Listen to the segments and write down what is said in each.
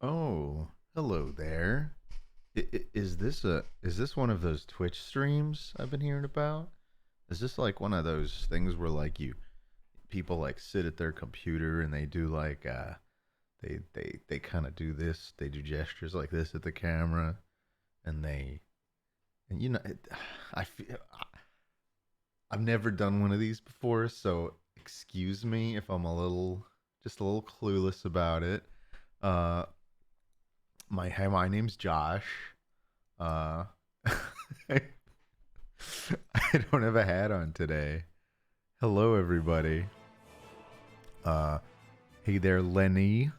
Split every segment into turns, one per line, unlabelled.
Oh, hello there. Is this one of those Twitch streams I've been hearing about? Is this like one of those things where like you people like sit at their computer and they do like they kind of do this, they do gestures like this at the camera and they and I feel I've never done one of these before, so excuse me if I'm just a little clueless about it. Uh my name's Josh. Uh, I don't have a hat on today. Hello, everybody. Uh, hey there, Lenny.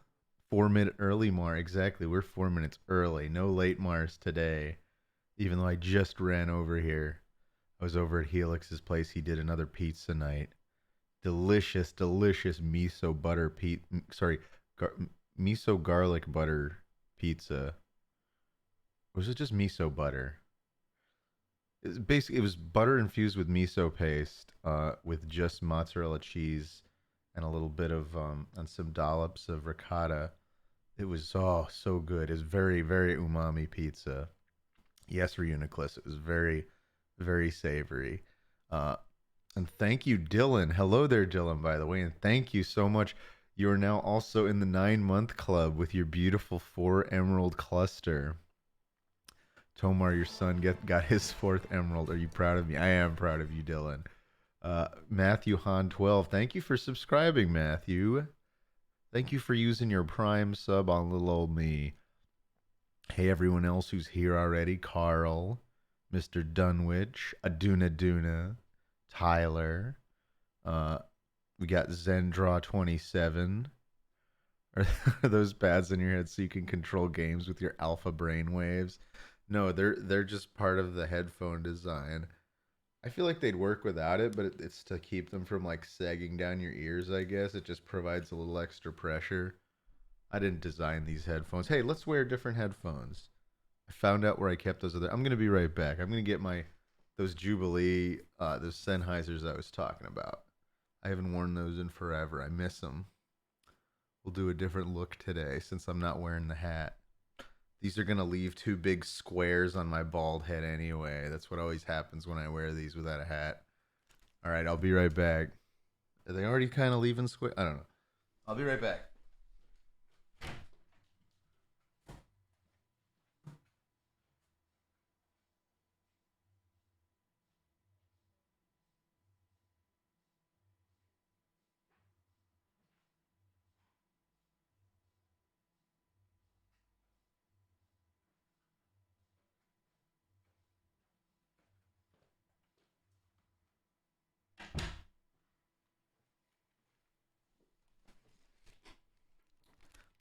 4 minute early Mar. Exactly. We're 4 minutes early. No late Mars today. Even though I just ran over here. I was over at Helix's place. He did another pizza night. Delicious, delicious miso butter Sorry, gar- miso garlic butter pizza. Or was it just miso butter? It was butter infused with miso paste, with just mozzarella cheese and a little bit of and some dollops of ricotta. It was so good. It's very umami pizza. Yes, Reuniclus. It was very savory. Uh, and thank you, Dylan. Hello there, Dylan. By the way, and thank you so much. You are now also in the 9 month club with your beautiful 4 emerald cluster. Tomar, your son got his fourth emerald. Are you proud of me? I am proud of you, Dylan. Matthew Han 12. Thank you for subscribing, Matthew. Thank you for using your Prime sub on little old me. Hey, everyone else who's here already. Carl, Mr. Dunwich, Aduna Duna, Tyler. Uh, we got Zendraw 27. Are those pads in your head so you can control games with your alpha brainwaves? No, they're just part of the headphone design. I feel like they'd work without it, but it's to keep them from like sagging down your ears, I guess. It just provides a little extra pressure. I didn't design these headphones. Hey, let's wear different headphones. I found out where I kept those other. I'm gonna be right back. I'm gonna get my those Jubilee, those Sennheisers I was talking about. I haven't worn those in forever. I miss them. We'll do a different look today since I'm not wearing the hat. These are gonna leave two big squares on my bald head anyway. That's what always happens when I wear these without a hat. All right, I'll be right back. Are they already kind of leaving square? I don't know. I'll be right back.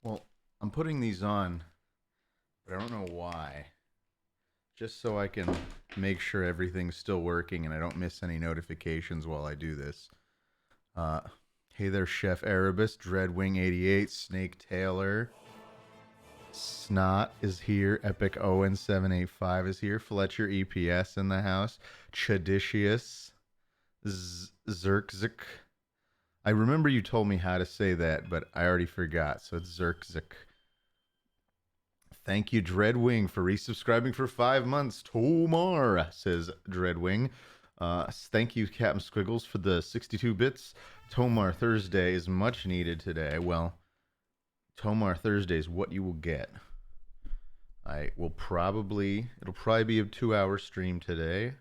Well, I'm putting these on, but I don't know why. Just so I can make sure everything's still working and I don't miss any notifications while I do this. Uh, hey there, Chef Erebus, Dreadwing88, Snake Taylor, Snot is here, Epic Owen 785 is here, Fletcher EPS in the house, Chadicious, Zerkzik. I remember you told me how to say that, but I already forgot, so it's Zerkzik. Thank you, Dreadwing, for resubscribing for 5 months. Tomar, says Dreadwing. Thank you, Captain Squiggles, for the 62 bits. Tomar Thursday is much needed today. Well, Tomar Thursday is what you will get. It'll probably be a 2 hour stream today.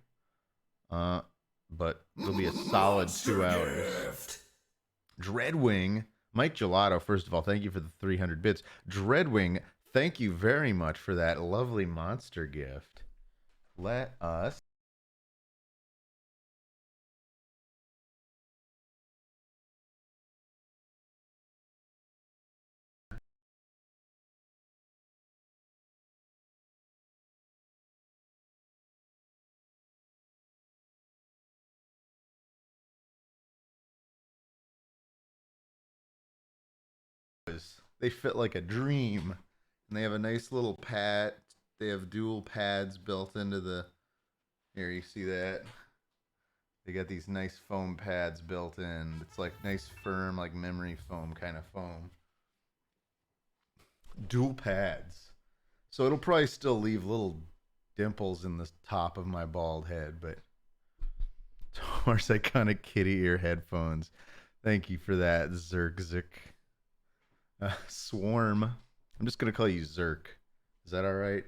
But it'll be a solid 2 hours. Gift. Dreadwing, Mike Gelato, first of all, thank you for the 300 bits. Dreadwing, thank you very much for that lovely monster gift. Let us. They fit like a dream. And they have a nice little pad. They have dual pads built into the. Here, you see that? They got these nice foam pads built in. It's like nice, firm, like memory foam kind of foam. dual pads. So it'll probably still leave little dimples in the top of my bald head, but Tomar's iconic kitty ear headphones. Thank you for that, Zergzik. Swarm. I'm just gonna call you Zerk. Is that all right?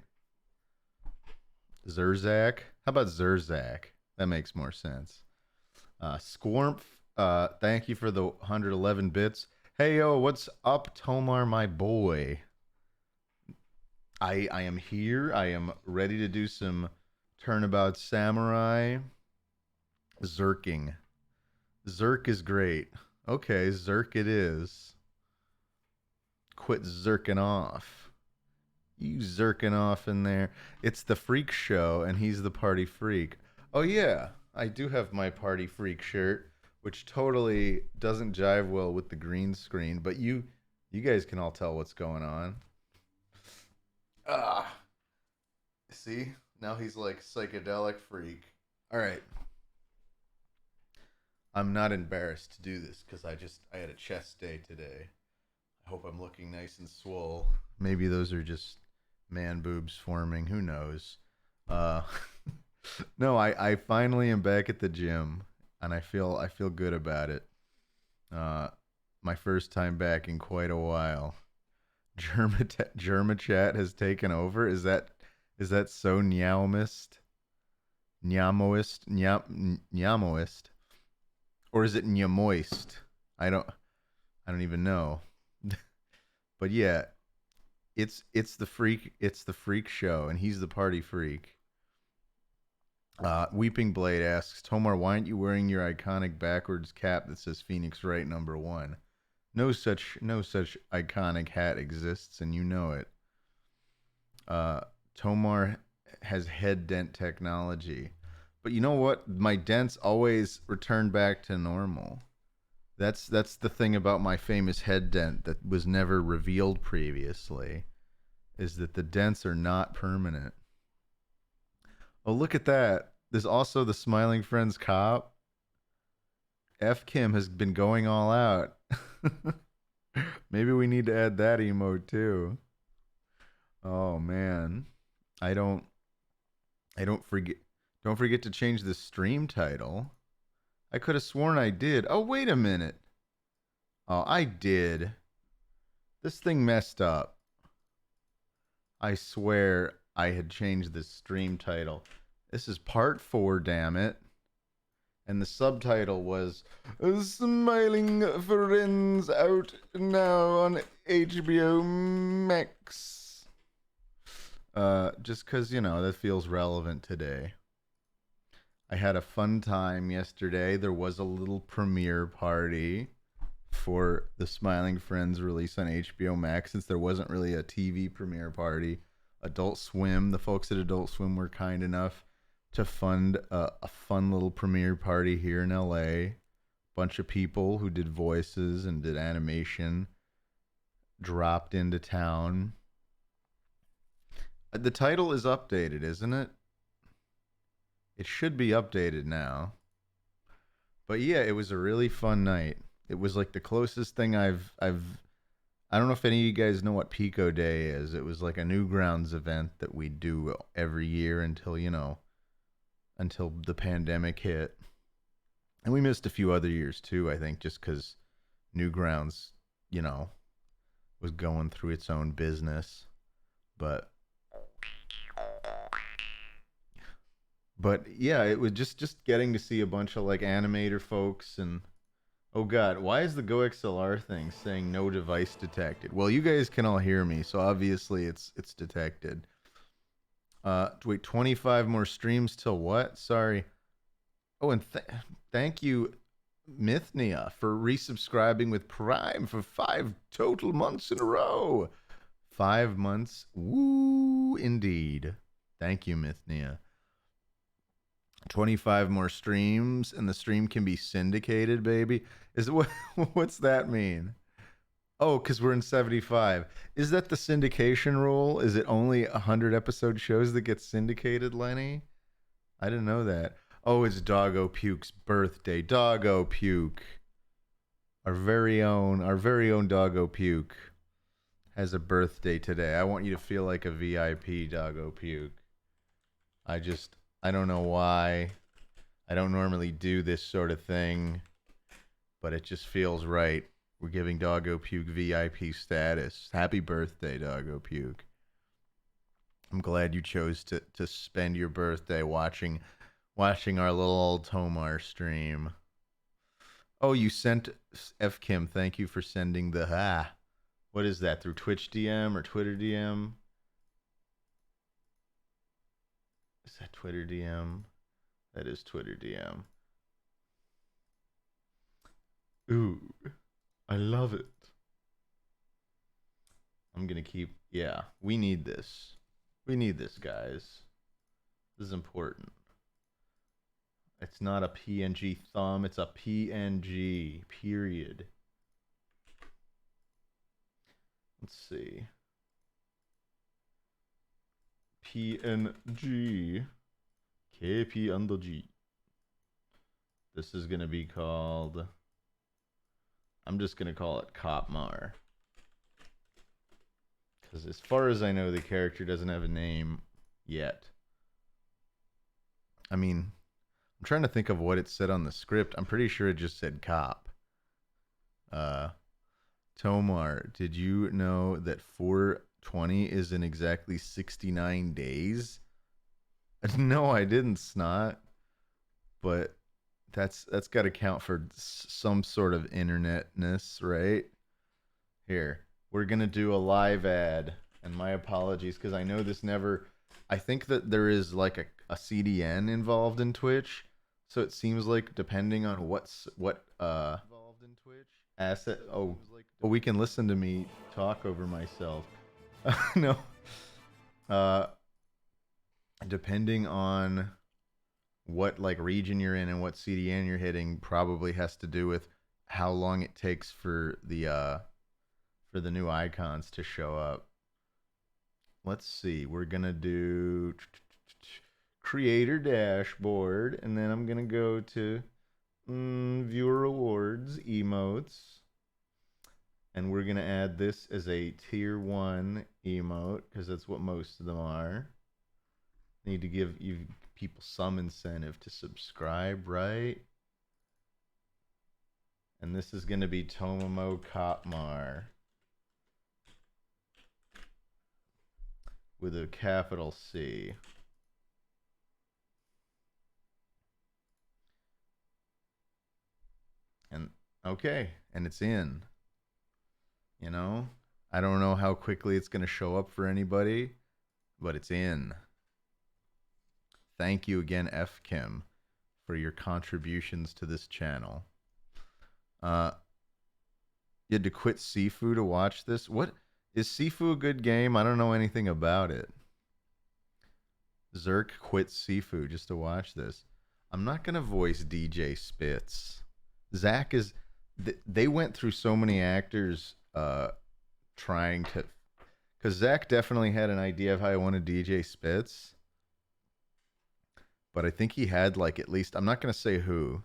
Zerzak. How about Zerzak? That makes more sense. Squarmp. Thank you for the 111 bits. Hey yo, what's up, Tomar, my boy? I am here. I am ready to do some Turnabout Samurai. Zerking. Zerk is great. Okay, Zerk it is. Quit zerking off. You zerking off in there. It's the freak show, and he's the party freak. Oh, yeah. I do have my party freak shirt, which totally doesn't jive well with the green screen, but you guys can all tell what's going on. Ah. See? Now he's like psychedelic freak. All right. I'm not embarrassed to do this because I had a chest day today. I hope I'm looking nice and swole. Maybe those are just man boobs forming. Who knows? Uh, no, I finally am back at the gym, and I feel good about it. Uh, my first time back in quite a while. Germa chat has taken over. Is that so nyamist? Nyamoist, or is it nyamoist? I don't I don't even know. But yeah, it's the freak show, and he's the party freak. Weeping Blade asks Tomar, why aren't you wearing your iconic backwards cap that says Phoenix Wright #1? No such iconic hat exists, and you know it. Uh, Tomar has head dent technology, but you know what? My dents always return back to normal. That's the thing about my famous head dent that was never revealed previously, is that the dents are not permanent. Oh, look at that. There's also the Smiling Friends cop. F Kim has been going all out. Maybe we need to add that emote too. Oh man. I don't I don't forget to change the stream title. I could have sworn I did. Oh, wait a minute. Oh, I did. This thing messed up. I swear I had changed the stream title. This is part 4, damn it. And the subtitle was Smiling Friends out now on HBO Max. Just because, that feels relevant today. I had a fun time yesterday. There was a little premiere party for the Smiling Friends release on HBO Max, since there wasn't really a TV premiere party. Adult Swim, the folks at Adult Swim were kind enough to fund a fun little premiere party here in LA. Bunch of people who did voices and did animation dropped into town. The title is updated, isn't it? It should be updated now. But yeah, it was a really fun night. It was like the closest thing I don't know if any of you guys know what Pico Day is. It was like a Newgrounds event that we do every year until the pandemic hit. And we missed a few other years too, I think, just cuz Newgrounds, was going through its own business. But yeah, it was just getting to see a bunch of like animator folks. And oh god, why is the GoXLR thing saying no device detected? Well, you guys can all hear me, so obviously it's detected. Wait, 25 more streams till what? Sorry. Oh, and thank you, Mythnia, for resubscribing with Prime for 5 total months in a row. 5 months, woo, indeed. Thank you, Mythnia. 25 more streams, and the stream can be syndicated, baby. What's that mean? Oh, because we're in 75. Is that the syndication rule? Is it only 100 episode shows that get syndicated, Lenny? I didn't know that. Oh, it's Doggo Puke's birthday. Doggo Puke. Our very own Doggo Puke. has a birthday today. I want you to feel like a VIP, Doggo Puke. I don't know why. I don't normally do this sort of thing, but it just feels right. We're giving Doggo Puke VIP status. Happy birthday, Doggo Puke. I'm glad you chose to spend your birthday watching our little old Tomar stream. Oh, you sent F Kim. Thank you for sending the What is that, through Twitch DM or Twitter DM? Is that Twitter DM? That is Twitter DM. Ooh, I love it. I'm gonna keep. Yeah, we need this. We need this, guys. This is important. It's not a PNG thumb. It's a PNG. Period. Let's see. PNG. KP under G. This is gonna be called. I'm just gonna call it Kopmar. Because as far as I know, the character doesn't have a name yet. I mean, I'm trying to think of what it said on the script. I'm pretty sure it just said cop. Tomar, did you know that 420 is in exactly 69 days? No, I didn't, Snot. But that's got to count for some sort of internetness, right? Here, we're gonna do a live ad, and my apologies because I know this never. I think that there is like a CDN involved in Twitch, so it seems like depending on what involved in Twitch asset. Oh, well, we can listen to me talk over myself. No, uh, depending on what like region you're in and what CDN you're hitting, probably has to do with how long it takes for the new icons to show up. Let's see. We're going to do creator dashboard, and then I'm going to go to viewer awards, emotes, and we're going to add this as a tier 1 emote because that's what most of them are. Need to give you people some incentive to subscribe, right? And this is going to be Tomomo Kopmar with a capital C. And okay, and it's in. You know, I don't know how quickly it's going to show up for anybody, but it's in. Thank you again, F Kim, for your contributions to this channel. You had to quit Sifu to watch this. What is Sifu a good game? I don't know anything about it. Zerk quit Sifu just to watch this. I'm not gonna voice DJ Spitz. Zach is. They went through so many actors trying to, because Zach definitely had an idea of how he wanted DJ Spitz, but I think he had like at least, I'm not gonna say who,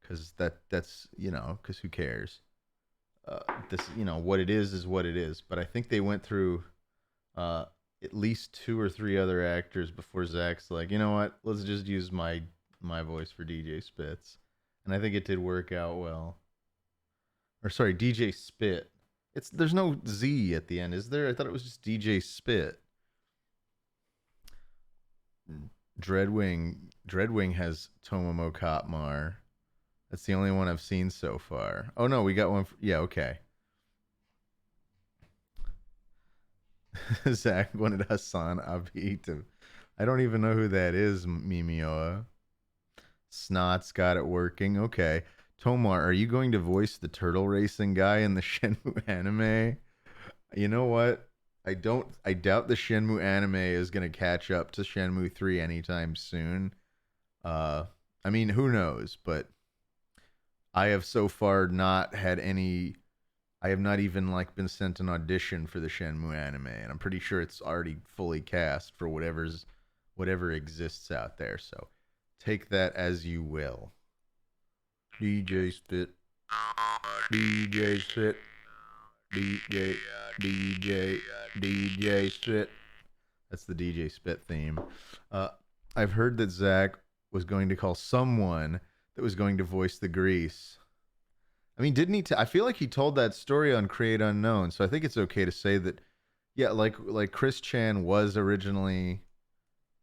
because that's because who cares? This what it is what it is. But I think they went through at least 2 or 3 other actors before Zach's like, you know what? Let's just use my voice for DJ Spitz, and I think it did work out well. Or sorry, DJ Spit. There's no Z at the end, is there? I thought it was just DJ Spit. Dreadwing has Tomomo Kopmar. That's the only one I've seen so far. Oh no, we got one. Yeah, okay. Zach wanted Hassan Abi to. I don't even know who that is, Mimioa. Snot's got it working. Okay. Tomar, are you going to voice the turtle racing guy in the Shenmue anime? You know what? I doubt the Shenmue anime is going to catch up to Shenmue 3 anytime soon. I mean, who knows, but I have so far not had any. I have not even like been sent an audition for the Shenmue anime, and I'm pretty sure it's already fully cast for whatever exists out there. So take that as you will. DJ Spit. DJ Spit. DJ, DJ, DJ Spit. That's the DJ Spit theme. Uh, I've heard that Zach was going to call someone that was going to voice the Grease. I mean, didn't he? I feel like he told that story on Create Unknown, so I think it's okay to say that. Yeah, like Chris Chan was originally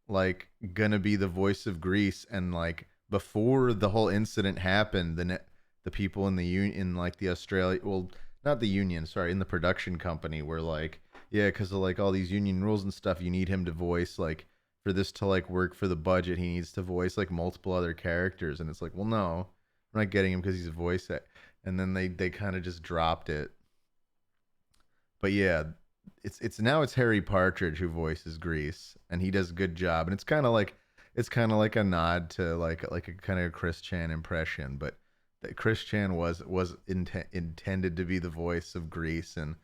like gonna be the voice of Grease, and like before the whole incident happened, the people in the union, in like the Australia, well, not the union, sorry, in the production company were like, yeah, because of like all these union rules and stuff, you need him to voice like for this to like work for the budget, he needs to voice like multiple other characters, and it's like, well, no, we're not getting him because he's a voice act. And then they kind of just dropped it. But yeah, it's Harry Partridge who voices Grease, and he does a good job. And it's kind of like a nod to like a kind of Chris Chan impression, but that Chris Chan was intended to be the voice of Grease and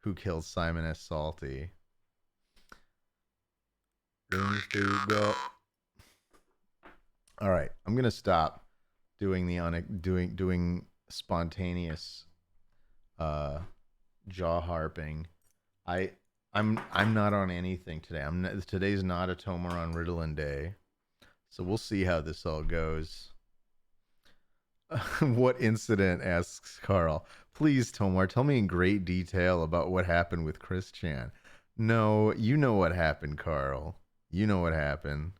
Who Killed Simon S. Salty. Rooms to go. All right, I'm gonna stop doing doing spontaneous uh jaw harping. I I'm not on anything today. Today's not a Tomar on Ritalin day, so we'll see how this all goes. What incident? Asks Carl. Please, Tomar, tell me in great detail about what happened with Chris Chan. No, you know what happened, Carl. You know what happened.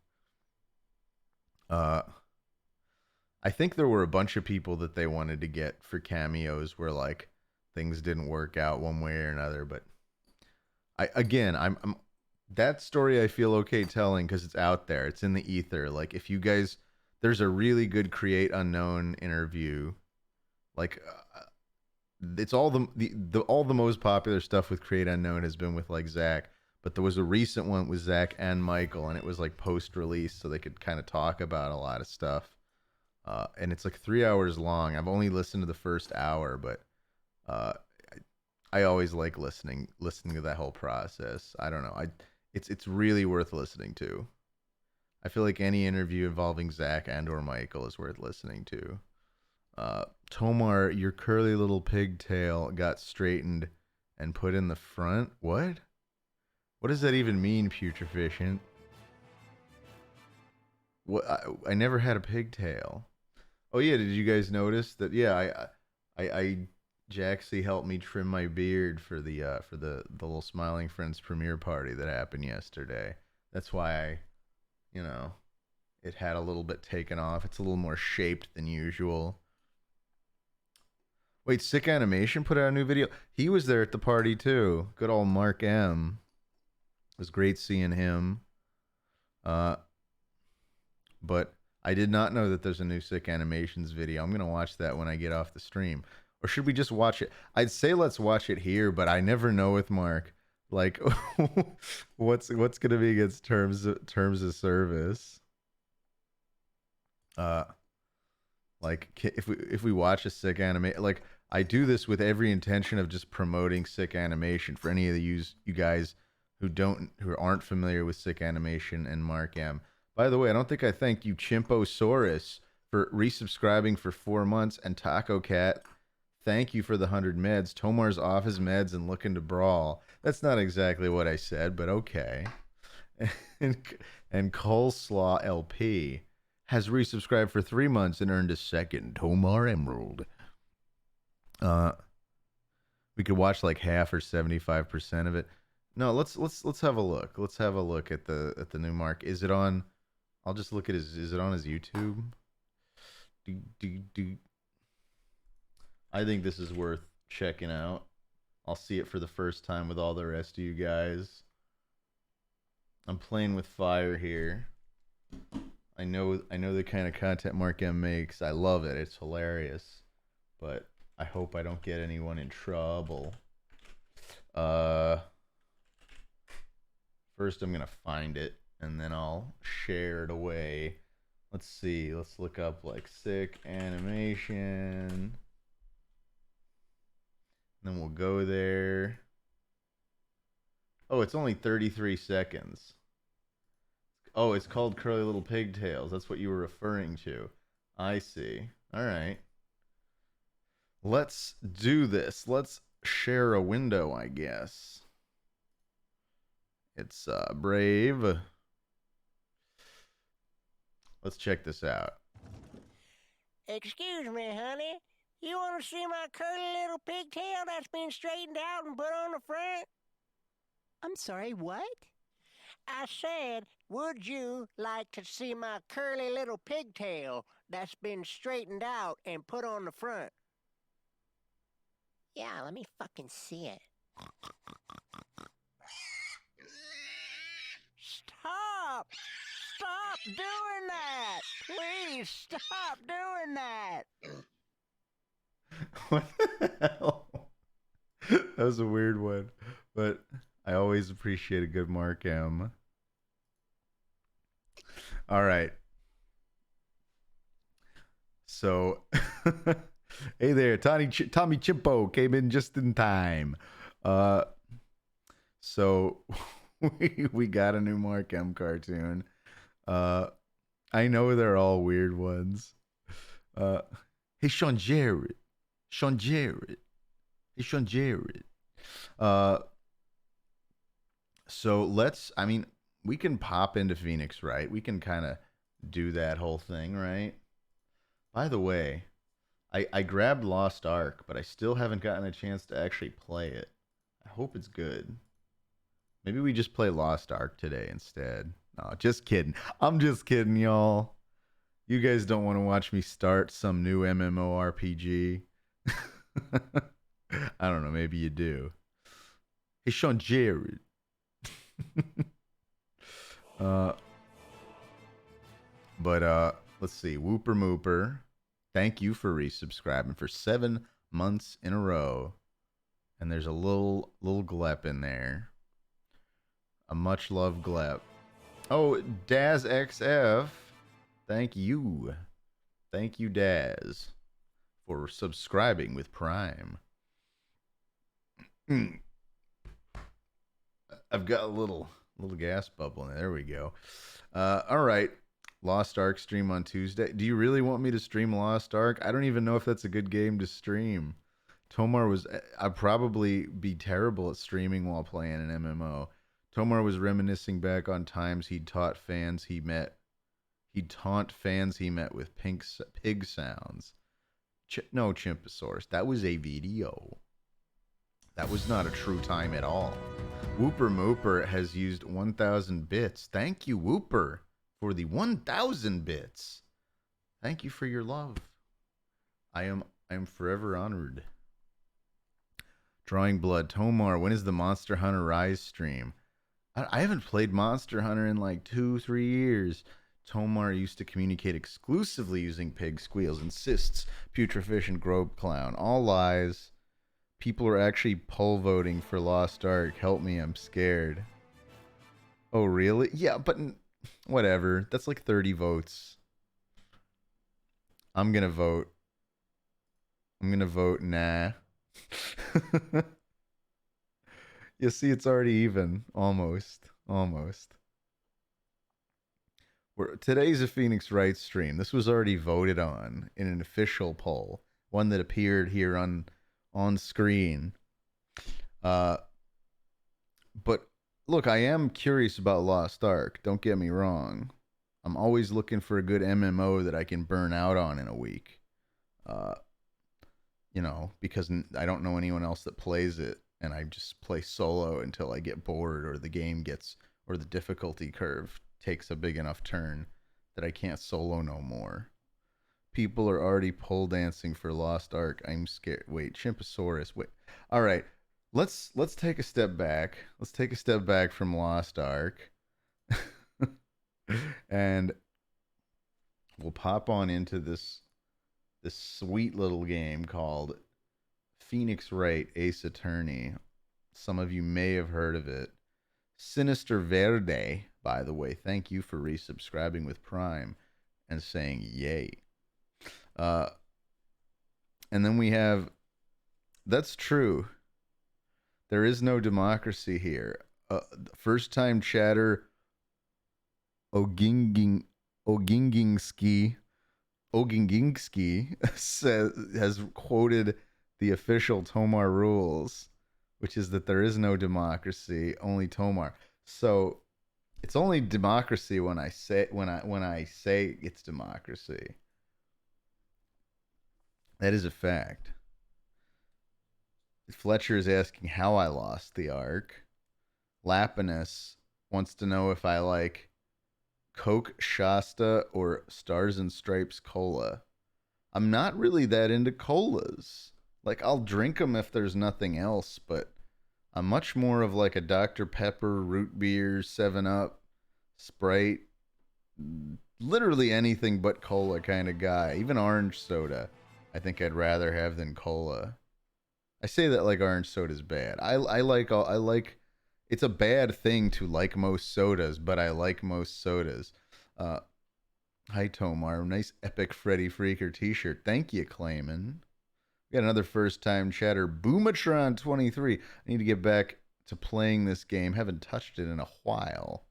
Uh, I think there were a bunch of people that they wanted to get for cameos where like things didn't work out one way or another, but I'm that story I feel okay telling because it's out there. It's in the ether. Like if you guys, there's a really good Create Unknown interview. Like it's all the all the most popular stuff with Create Unknown has been with like Zach, but there was a recent one with Zach and Michael, and it was like post release, so they could kind of talk about a lot of stuff. And it's like 3 hours long. I've only listened to the first hour, but uh, I always like listening to that whole process. I don't know. It's really worth listening to. I feel like any interview involving Zach and or Michael is worth listening to. Tomar, your curly little pigtail got straightened and put in the front. What? What does that even mean, putreficient? What? I never had a pigtail. Oh yeah, did you guys notice that? Yeah, I Jaxie helped me trim my beard for the little Smiling Friends premiere party that happened yesterday. That's why you know, it had a little bit taken off. It's a little more shaped than usual. Wait, Sick Animation put out a new video. He was there at the party too. Good old Mark M. It was great seeing him. Uh, but I did not know that there's a new Sick Animations video. I'm gonna watch that when I get off the stream. Or should we just watch it? I'd say let's watch it here, but I never know with Mark. Like, what's gonna be against terms of service? Uh, like if we watch a Sick anime, like I do this with every intention of just promoting Sick Animation for any of you guys who aren't familiar with Sick Animation and Mark M. By the way, I don't think I thanked you, Chimposaurus, for resubscribing for 4 months, and Taco Cat, thank you for the 100 meds. Tomar's off his meds and looking to brawl. That's not exactly what I said, but okay. And, and Coleslaw LP has resubscribed for 3 months and earned a second Tomar Emerald. We could watch like half or 75% of it. No, let's have a look. Let's have a look at the new Mark. Is it on? I'll just look at his. Is it on his YouTube? I think this is worth checking out. I'll see it for the first time with all the rest of you guys. I'm playing with fire here. I know the kind of content Mark M makes. I love it. It's hilarious. But I hope I don't get anyone in trouble. First I'm gonna find it and then I'll share it away. Let's see. Let's look up like Sick Animation. Then we'll go there. Oh, it's only 33 seconds. Oh, it's called Curly Little Pigtails. That's what you were referring to. I see. All right. Let's do this. Let's share a window, I guess. It's Brave. Let's check this out.
Excuse me, honey. You want to see my curly little pigtail that's been straightened out and put on the front?
I'm sorry, what?
I said, would you like to see my curly little pigtail that's been straightened out and put on the front?
Yeah, let me fucking see it.
Stop! Stop doing that! Please stop doing that!
What the hell? That was a weird one, but I always appreciate a good Mark M. All right. So, hey there, Tommy Chimpo came in just in time. Uh, so we got a new Mark M cartoon. I know they're all weird ones. Hey Sean Jarrett, hey Sean Jarrett. Uh, so I mean, we can pop into Phoenix, right? We can kind of do that whole thing, right? By the way, I grabbed Lost Ark, but I still haven't gotten a chance to actually play it. I hope it's good. Maybe we just play Lost Ark today instead. No, just kidding. I'm just kidding, y'all. You guys don't want to watch me start some new MMORPG. I don't know. Maybe you do. Hey, Sean Jared. But let's see. Whooper Mooper. Thank you for resubscribing for 7 months in a row. And there's a little glep in there. A much loved glep. Oh, Daz XF. Thank you. Thank you, Daz, for subscribing with Prime. I've got a little gas bubble in there. There we go. All right. Lost Ark stream on Tuesday. Do you really want me to stream Lost Ark? I don't even know if that's a good game to stream. Tomar was. I'd probably be terrible at streaming while playing an MMO. Tomar was reminiscing back on times he'd taunt fans he met with pig sounds. No, Chimposaurus. That was a video. That was not a true time at all. Whooper Mooper has used 1,000 bits. Thank you, Whooper, for the 1,000 bits. Thank you for your love. I am forever honored. Drawing Blood. Tomar, when is the Monster Hunter Rise stream? I haven't played Monster Hunter in like 2-3 years. Tomar used to communicate exclusively using pig squeals, insists Putrefish Grope Clown. All lies. People are actually poll voting for Lost Ark. Help me, I'm scared. Oh, really? Yeah, but whatever. That's like 30 votes. I'm gonna vote. Nah. You see, it's already even. Almost. Today's a Phoenix Wright stream. This was already voted on in an official poll, one that appeared here on screen. But look, I am curious about Lost Ark. Don't get me wrong. I'm always looking for a good MMO that I can burn out on in a week. Because I don't know anyone else that plays it, and I just play solo until I get bored or the difficulty curve takes a big enough turn that I can't solo no more. People are already pole dancing for Lost Ark. I'm scared. Wait, Chimposaurus. Wait. All right. Let's take a step back. Let's take a step back from Lost Ark. And we'll pop on into this sweet little game called Phoenix Wright Ace Attorney. Some of you may have heard of it. Sinister Verde, by the way. Thank you for resubscribing with Prime and saying yay. And then we have, that's true. There is no democracy here. First time chatter Ogingingsky has quoted the official Tomar rules, which is that there is no democracy, only Tomar. So it's only democracy when I say it's democracy. That is a fact. Fletcher is asking how I lost the arc. Lapinus wants to know if I like Coke Shasta or Stars and Stripes Cola. I'm not really that into colas. Like, I'll drink them if there's nothing else, but I'm much more of like a Dr. Pepper, root beer, 7 Up, Sprite, literally anything but cola kind of guy. Even orange soda, I think I'd rather have than cola. I say that like orange soda's bad. I like it's a bad thing to like most sodas, but I like most sodas. Uh, Hi Tomar, nice epic Freddy Freaker T-shirt. Thank you, Clayman. We got another first-time chatter, Boomatron23. I need to get back to playing this game. Haven't touched it in a while.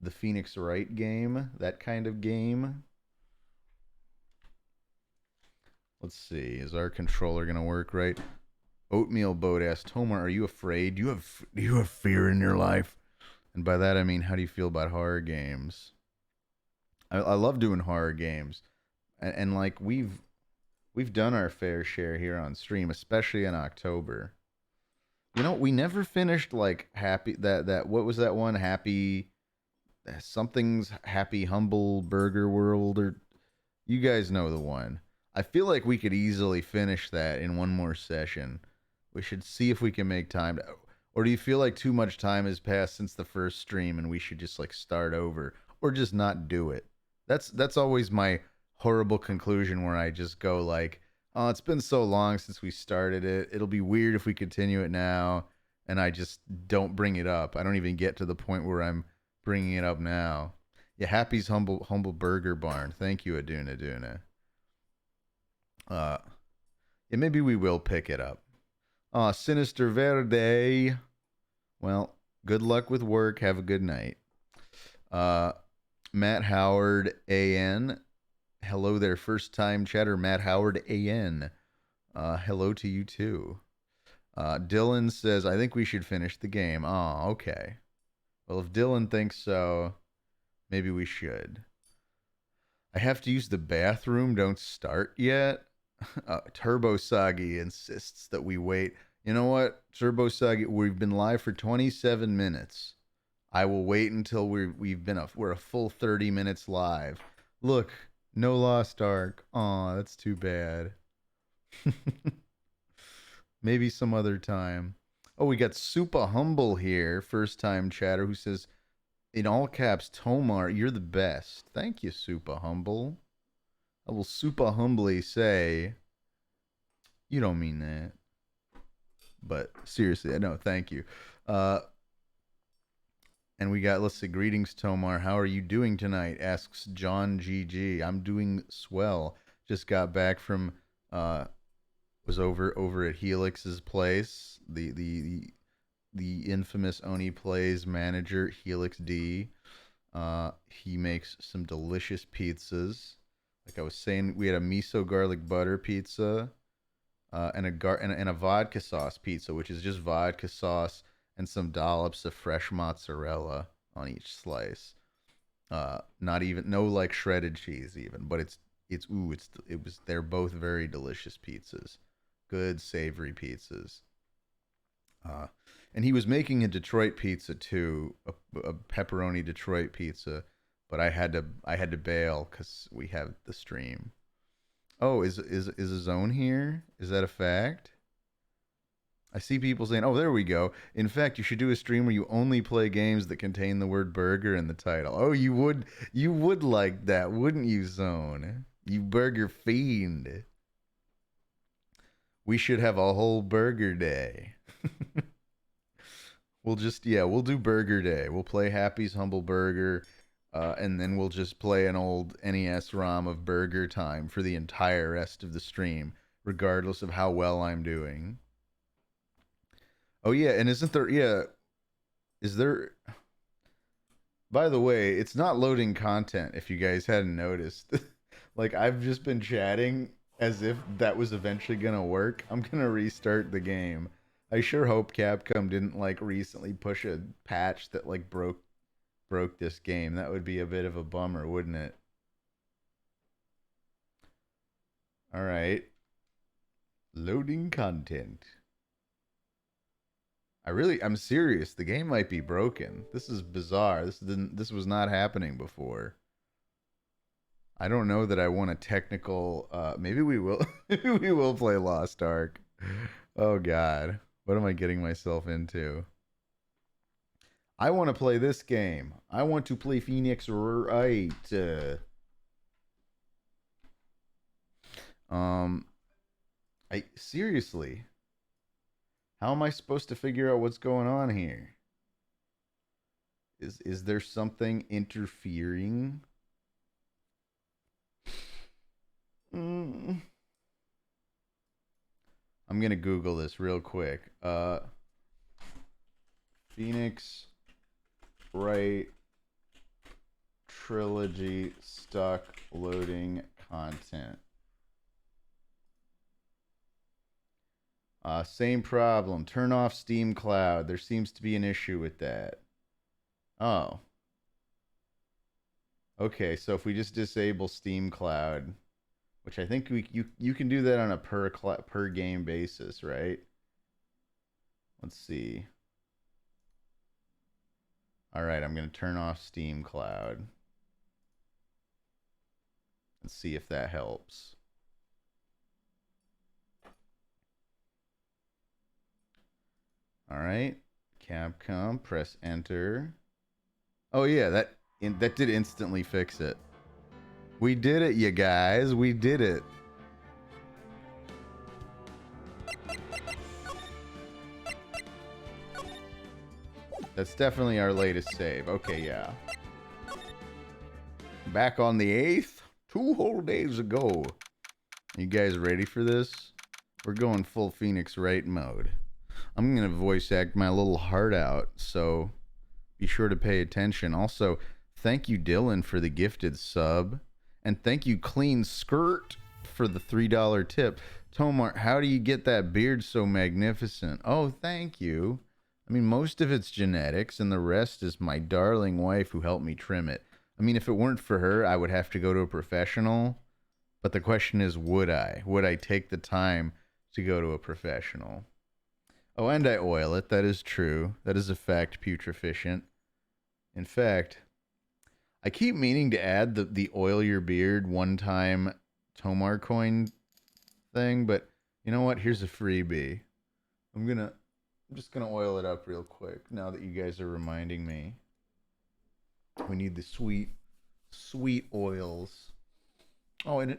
The Phoenix Wright game, that kind of game. Let's see, is our controller gonna work right? Oatmeal Boat asked Tomar, "Are you afraid? Do you have fear in your life?" And by that I mean, how do you feel about horror games? I love doing horror games, and like we've done our fair share here on stream, especially in October. You know, we never finished like happy that what was that one, happy something's happy humble burger world, or you guys know the one. I feel like we could easily finish that in one more session. We should see if we can make time to, or do you feel like too much time has passed since the first stream and we should just like start over or just not do it? That's always my horrible conclusion where I just go like, "Oh, it's been so long since we started it. It'll be weird if we continue it now." And I just don't bring it up. I don't even get to the point where I'm bringing it up now. Yeah, Happy's humble burger barn. Thank you, Aduna Duna. Yeah, maybe we will pick it up. Sinister Verde. Well, good luck with work. Have a good night. Matt Howard AN. Hello there, first time chatter. Matt Howard AN. Hello to you too. Dylan says, I think we should finish the game. Oh, okay. Well, if Dylan thinks so, maybe we should. I have to use the bathroom. Don't start yet. Turbo Sagi insists that we wait. You know what, Turbo Sagi? We've been live for 27 minutes. I will wait until we're a full 30 minutes live. Look, no Lost Ark. Aw, that's too bad. Maybe some other time. Oh, we got Super Humble here, first time chatter, who says, in all caps, Tomar, you're the best. Thank you, Super Humble. I will super humbly say, you don't mean that. But seriously, I know, thank you. And we got, let's see, greetings, Tomar. How are you doing tonight? Asks John GG. I'm doing swell. Just got back from, was over at Helix's place. The infamous Oni Plays manager, Helix D. He makes some delicious pizzas. Like I was saying, we had a miso garlic butter pizza, and a vodka sauce pizza, which is just vodka sauce and some dollops of fresh mozzarella on each slice. Not even no like shredded cheese even, but they're both very delicious pizzas, good savory pizzas. And he was making a Detroit pizza too, a pepperoni Detroit pizza, but I had to bail because we have the stream. Oh, is a zone here? Is that a fact? I see people saying, "Oh, there we go." In fact, you should do a stream where you only play games that contain the word burger in the title. Oh, you would like that, wouldn't you, Zone? You burger fiend. We should have a whole burger day. We'll do Burger Day. We'll play Happy's Humble Burger, and then we'll just play an old NES ROM of Burger Time for the entire rest of the stream, regardless of how well I'm doing. Oh yeah, and isn't there? Yeah, is there? By the way, it's not loading content. If you guys hadn't noticed, like I've just been chatting As if that was eventually gonna work. I'm gonna restart the game. I sure hope Capcom didn't like recently push a patch that like broke this game. That would be a bit of a bummer, wouldn't it? All right. Loading content. I'm serious. The game might be broken. This is bizarre. This was not happening before. I don't know that I want a technical maybe we will maybe we will play Lost Ark. Oh god. What am I getting myself into? I want to play this game. I want to play Phoenix Wright. Um I seriously, how am I supposed to figure out what's going on here? Is there something interfering? Mm. I'm gonna Google this real quick. Phoenix Wright trilogy stuck loading content. Same problem. Turn off Steam Cloud. There seems to be an issue with that. Oh. Okay, so if we just disable Steam Cloud, which I think you can do that on a per game basis, right? Let's see. All right, I'm going to turn off Steam Cloud. Let's see if that helps. All right. Capcom, press enter. Oh yeah, that did instantly fix it. We did it, you guys. We did it. That's definitely our latest save. Okay, yeah. Back on the 8th, 2 whole days ago. You guys ready for this? We're going full Phoenix Wright mode. I'm going to voice act my little heart out, so be sure to pay attention. Also, thank you, Dylan, for the gifted sub. And thank you, Clean Skirt, for the $3 tip. Tomar, how do you get that beard so magnificent? Oh, thank you. I mean, most of it's genetics, and the rest is my darling wife who helped me trim it. I mean, if it weren't for her, I would have to go to a professional. But the question is, would I? Would I take the time to go to a professional? Oh, and I oil it. That is true. That is a fact, putreficient. In fact, I keep meaning to add the oil your beard one time Tomar coin thing, but you know what? Here's a freebie. I'm just gonna oil it up real quick now that you guys are reminding me. We need the sweet oils. Oh, and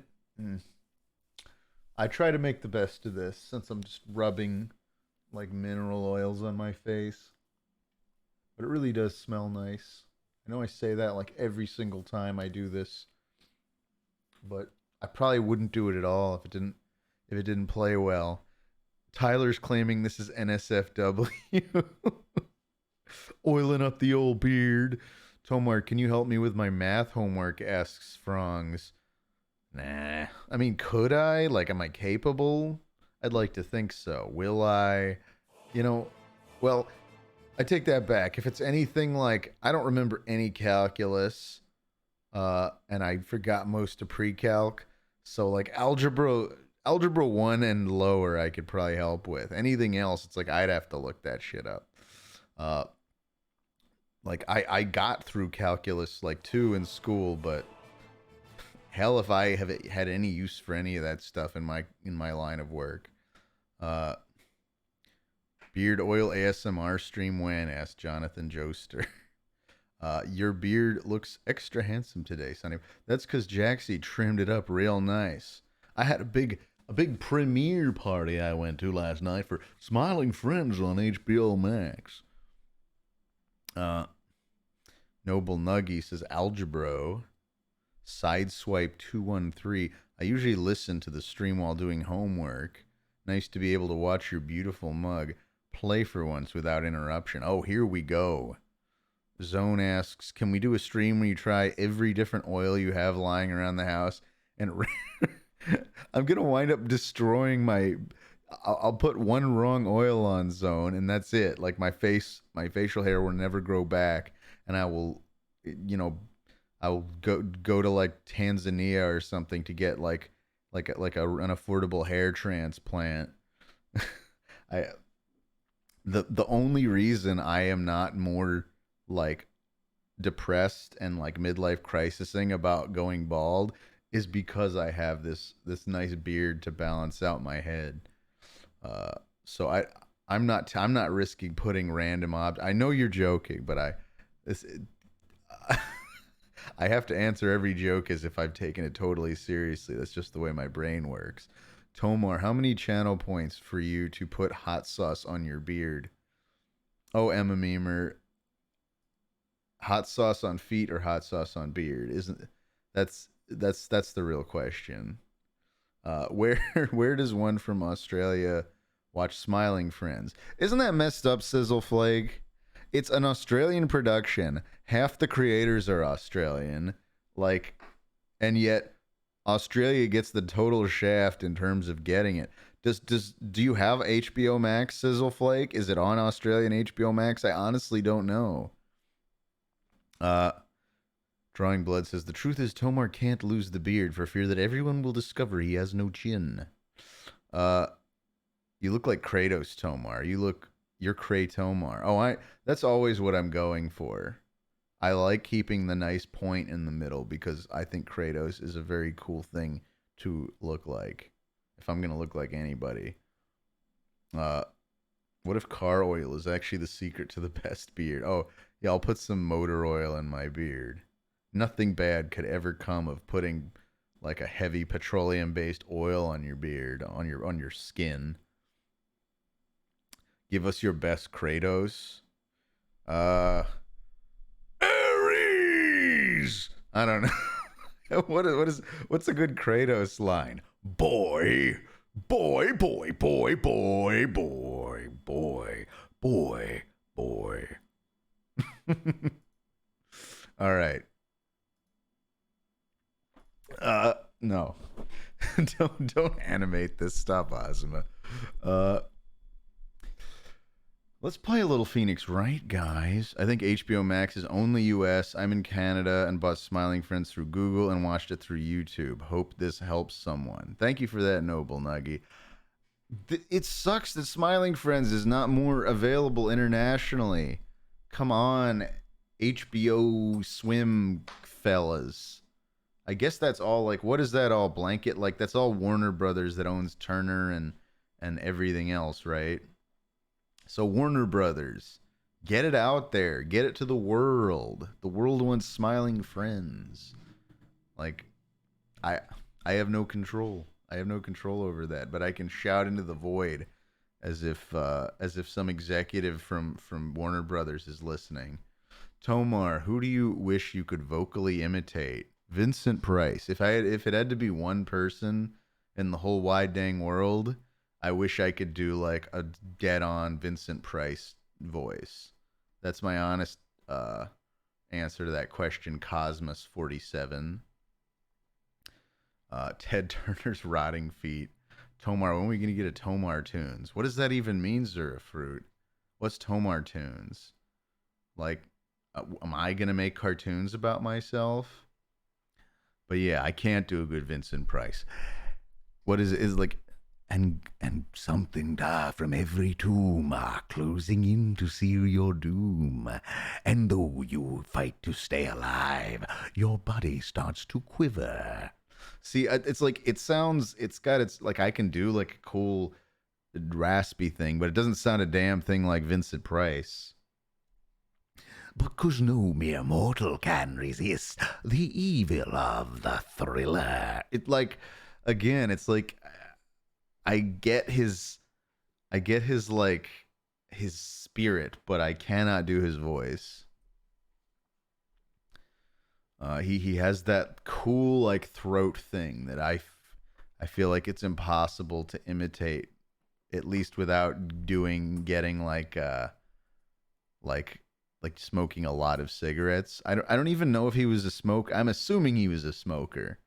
I try to make the best of this since I'm just rubbing like mineral oils on my face. But it really does smell nice. I know I say that like every single time I do this, but I probably wouldn't do it at all if it didn't play well. Tyler's claiming this is NSFW. Oiling up the old beard. Tomar, can you help me with my math homework? Asks Frongs. Nah. I mean, could I? Like, am I capable? I'd like to think so. Will I? You know, well, I take that back. If it's anything like, I don't remember any calculus, and I forgot most of pre-calc. So like algebra 1 and lower, I could probably help with. Anything else, it's like I'd have to look that shit up. Like I got through calculus like 2 in school, but hell if I have had any use for any of that stuff in my line of work. Beard oil ASMR stream when? Asked Jonathan Joester. Your beard looks extra handsome today, Sonny. That's because Jaxie trimmed it up real nice. I had a big premiere party I went to last night for Smiling Friends on HBO Max. Noble Nuggy says Algebro. Sideswipe 213. I usually listen to the stream while doing homework. Nice to be able to watch your beautiful mug play for once without interruption. Oh, here we go. Zone asks, can we do a stream where you try every different oil you have lying around the house and I'm gonna wind up destroying my. I'll put one wrong oil on zone, and that's it. Like my facial hair will never grow back, and I will, you know, I'll go to like Tanzania or something to get an affordable hair transplant. I the only reason I am not more like depressed and like midlife crisising about going bald is because I have this nice beard to balance out my head. Uh, so I'm not risking putting random I know you're joking, but this I have to answer every joke as if I've taken it totally seriously. That's just the way my brain works. Tomar, how many channel points for you to put hot sauce on your beard? Oh, Emma Memer, hot sauce on feet or hot sauce on beard? Isn't that's the real question. Where where does one from Australia watch Smiling Friends? Isn't that messed up, Sizzle Flake? It's an Australian production. Half the creators are Australian, like, and yet Australia gets the total shaft in terms of getting it. Do you have HBO Max, Sizzle Flake? Is it on Australian HBO Max? I honestly don't know. Uh, Drawing Blood says the truth is Tomar can't lose the beard for fear that everyone will discover he has no chin. Uh, you look like Kratos, Tomar. You're Kratomar. That's always what I'm going for. I like keeping the nice point in the middle because I think Kratos is a very cool thing to look like. If I'm gonna look like anybody. What if car oil is actually the secret to the best beard? Oh, yeah, I'll put some motor oil in my beard. Nothing bad could ever come of putting like a heavy petroleum based oil on your beard, on your skin. Give us your best Kratos. Ares. I don't know. What's a good Kratos line? Boy, boy, boy, boy, boy, boy, boy, boy, boy. All right. No. Don't animate this stuff, Ozma. Let's play a little Phoenix Wright, guys. I think HBO Max is only US. I'm in Canada and bought Smiling Friends through Google and watched it through YouTube. Hope this helps someone. Thank you for that, Noble Nuggy. It sucks that Smiling Friends is not more available internationally. Come on, HBO Swim fellas. I guess that's all, like, what is that all blanket? Like, that's all Warner Brothers that owns Turner and everything else, right? So Warner Brothers, get it out there. Get it to the world. The world wants Smiling Friends. Like, I I have no control. I have no control over that, but I can shout into the void as if some executive from Warner Brothers is listening. Tomar, who do you wish you could vocally imitate? Vincent Price. If it had to be one person in the whole wide dang world, I wish I could do like a dead on Vincent Price voice. That's my honest answer to that question, Cosmos47. Ted Turner's Rotting Feet. Tomar, when are we going to get a Tomar Tunes? What does that even mean, Zura Fruit? What's Tomar Tunes? Like, am I going to make cartoons about myself? But yeah, I can't do a good Vincent Price. What is like, and something die from every tomb are closing in to seal your doom. And though you fight to stay alive, your body starts to quiver. See, it's like it's like I can do like a cool raspy thing, but it doesn't sound a damn thing like Vincent Price. Because no mere mortal can resist the evil of the thriller. It like, again, it's like I get his like his spirit, but I cannot do his voice. He has that cool like throat thing that I feel like it's impossible to imitate, at least without getting like smoking a lot of cigarettes. I don't even know if he was a smoker. I'm assuming he was a smoker,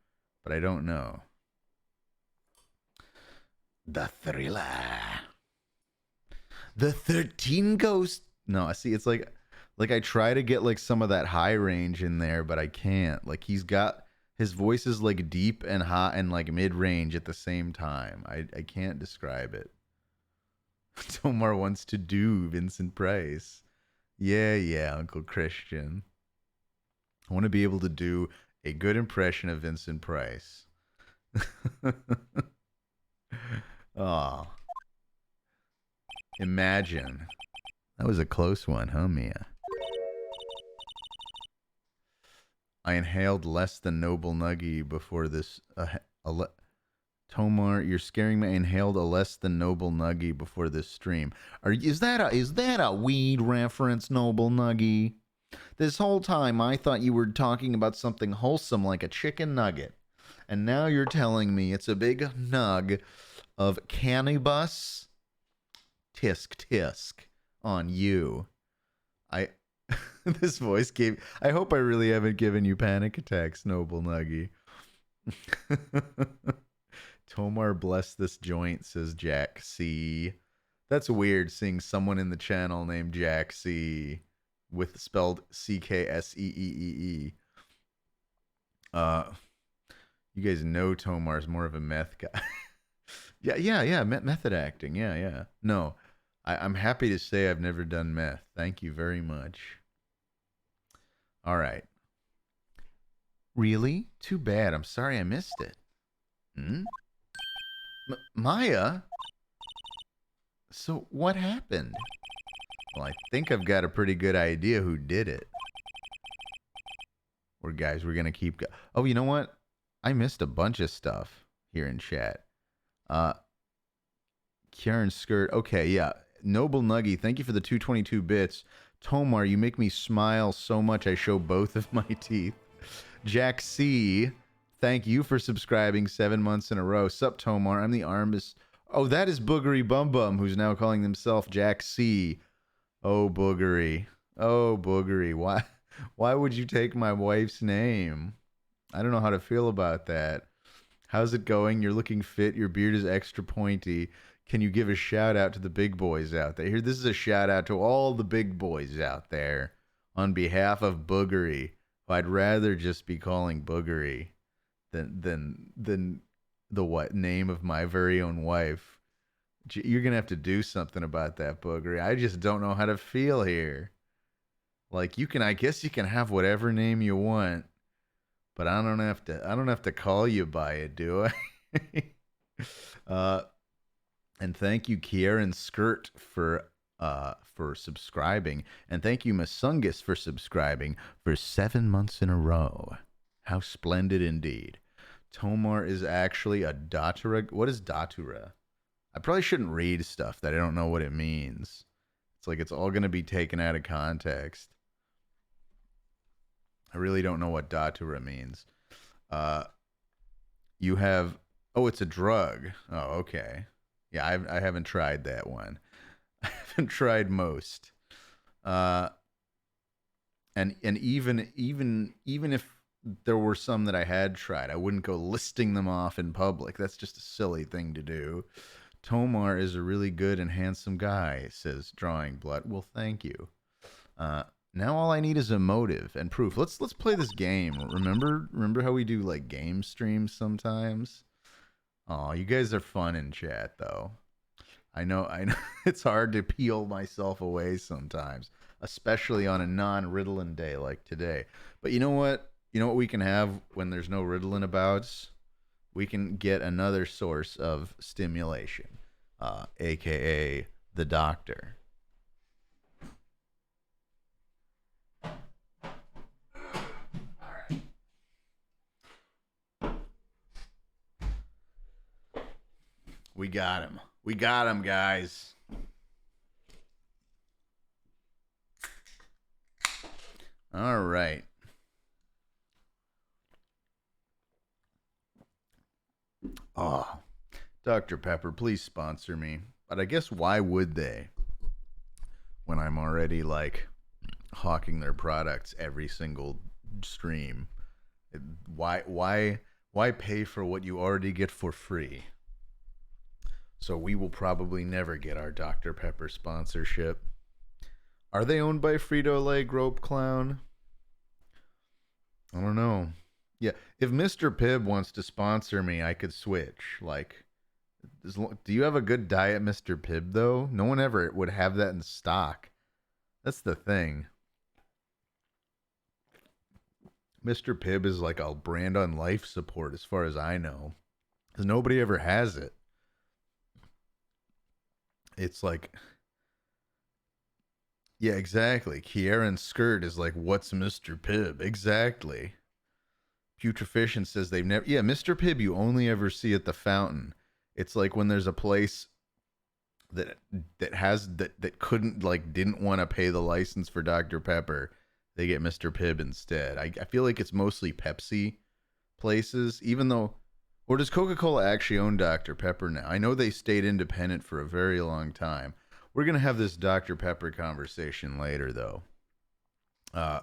but I don't know. The Thriller. The 13 Ghost. No, I see. It's like I try to get like some of that high range in there, but I can't. Like he's got his voice is like deep and high and like mid range at the same time. I can't describe it. Tomar wants to do Vincent Price. Yeah, Uncle Christian. I want to be able to do a good impression of Vincent Price. Oh, imagine. That was a close one, huh, Mia? I inhaled less than Noble Nuggy before this. Tomar, you're scaring me. I inhaled a less than Noble Nuggy before this stream. Is that a weed reference, Noble Nuggy? This whole time I thought you were talking about something wholesome like a chicken nugget. And now you're telling me it's a big nug of cannabis? Tisk tisk on you. This voice gave. I hope I really haven't given you panic attacks, Noble Nuggy. Tomar bless this joint, says Jack C. That's weird seeing someone in the channel named Jack C with spelled CKSEEEE. You guys know Tomar's more of a meth guy. yeah. Method acting. Yeah. No, I'm happy to say I've never done meth. Thank you very much. All right. Really? Too bad. I'm sorry I missed it. Maya? So what happened? Well, I think I've got a pretty good idea who did it. Or guys, we're going to keep... Oh, you know what? I missed a bunch of stuff here in chat. Karen Skirt. Okay, yeah. Noble Nuggy, thank you for the 222 bits. Tomar, you make me smile so much I show both of my teeth. Jack C, thank you for subscribing 7 months in a row. Sup, Tomar? I'm the armist. Oh, that is Boogery Bum Bum, who's now calling himself Jack C. Oh, Boogery. Oh, Boogery. Why would you take my wife's name? I don't know how to feel about that. How's it going? You're looking fit. Your beard is extra pointy. Can you give a shout out to the big boys out there? Here, this is a shout out to all the big boys out there on behalf of Boogery, who I'd rather just be calling Boogery than the what name of my very own wife. You're gonna have to do something about that, Boogery. I just don't know how to feel here. Like I guess you can have whatever name you want, but I don't have to call you by it, do I? And thank you, Kieran Skirt, for subscribing, and thank you, Masungus, for subscribing for 7 months in a row. How splendid indeed! Tomar is actually a Datura. What is Datura? I probably shouldn't read stuff that I don't know what it means. It's like it's all going to be taken out of context. I really don't know what Datura means. You have... Oh, it's a drug. Oh, okay. Yeah, I haven't tried that one. I haven't tried most. And even if there were some that I had tried, I wouldn't go listing them off in public. That's just a silly thing to do. Tomar is a really good and handsome guy, says Drawing Blood. Well, thank you. Now all I need is a motive and proof. Let's play this game. Remember how we do like game streams sometimes? Oh, you guys are fun in chat though. I know it's hard to peel myself away sometimes, especially on a non-Ritalin day like today. But you know what? You know what we can have when there's no Ritalin abouts? We can get another source of stimulation, aka the doctor. We got him. We got him, guys. All right. Oh, Dr. Pepper, please sponsor me. But I guess why would they? When I'm already like hawking their products every single stream. Why pay for what you already get for free? So we will probably never get our Dr. Pepper sponsorship. Are they owned by Frito-Lay, Grope Clown? I don't know. Yeah, if Mr. Pibb wants to sponsor me, I could switch. Like, do you have a good diet, Mr. Pibb, though? No one ever would have that in stock. That's the thing. Mr. Pibb is like a brand on life support, as far as I know, because nobody ever has it. It's like, yeah, exactly. Kieran Skirt is like, what's Mr. Pibb? Exactly. Putrefiction says they've never. Yeah, Mr. Pibb, you only ever see at the fountain. It's like when there's a place that couldn't, like, didn't want to pay the license for Dr. Pepper, they get Mr. Pibb instead. I feel like it's mostly Pepsi places, even though. Or does Coca-Cola actually own Dr. Pepper now? I know they stayed independent for a very long time. We're gonna have this Dr. Pepper conversation later, though. Uh,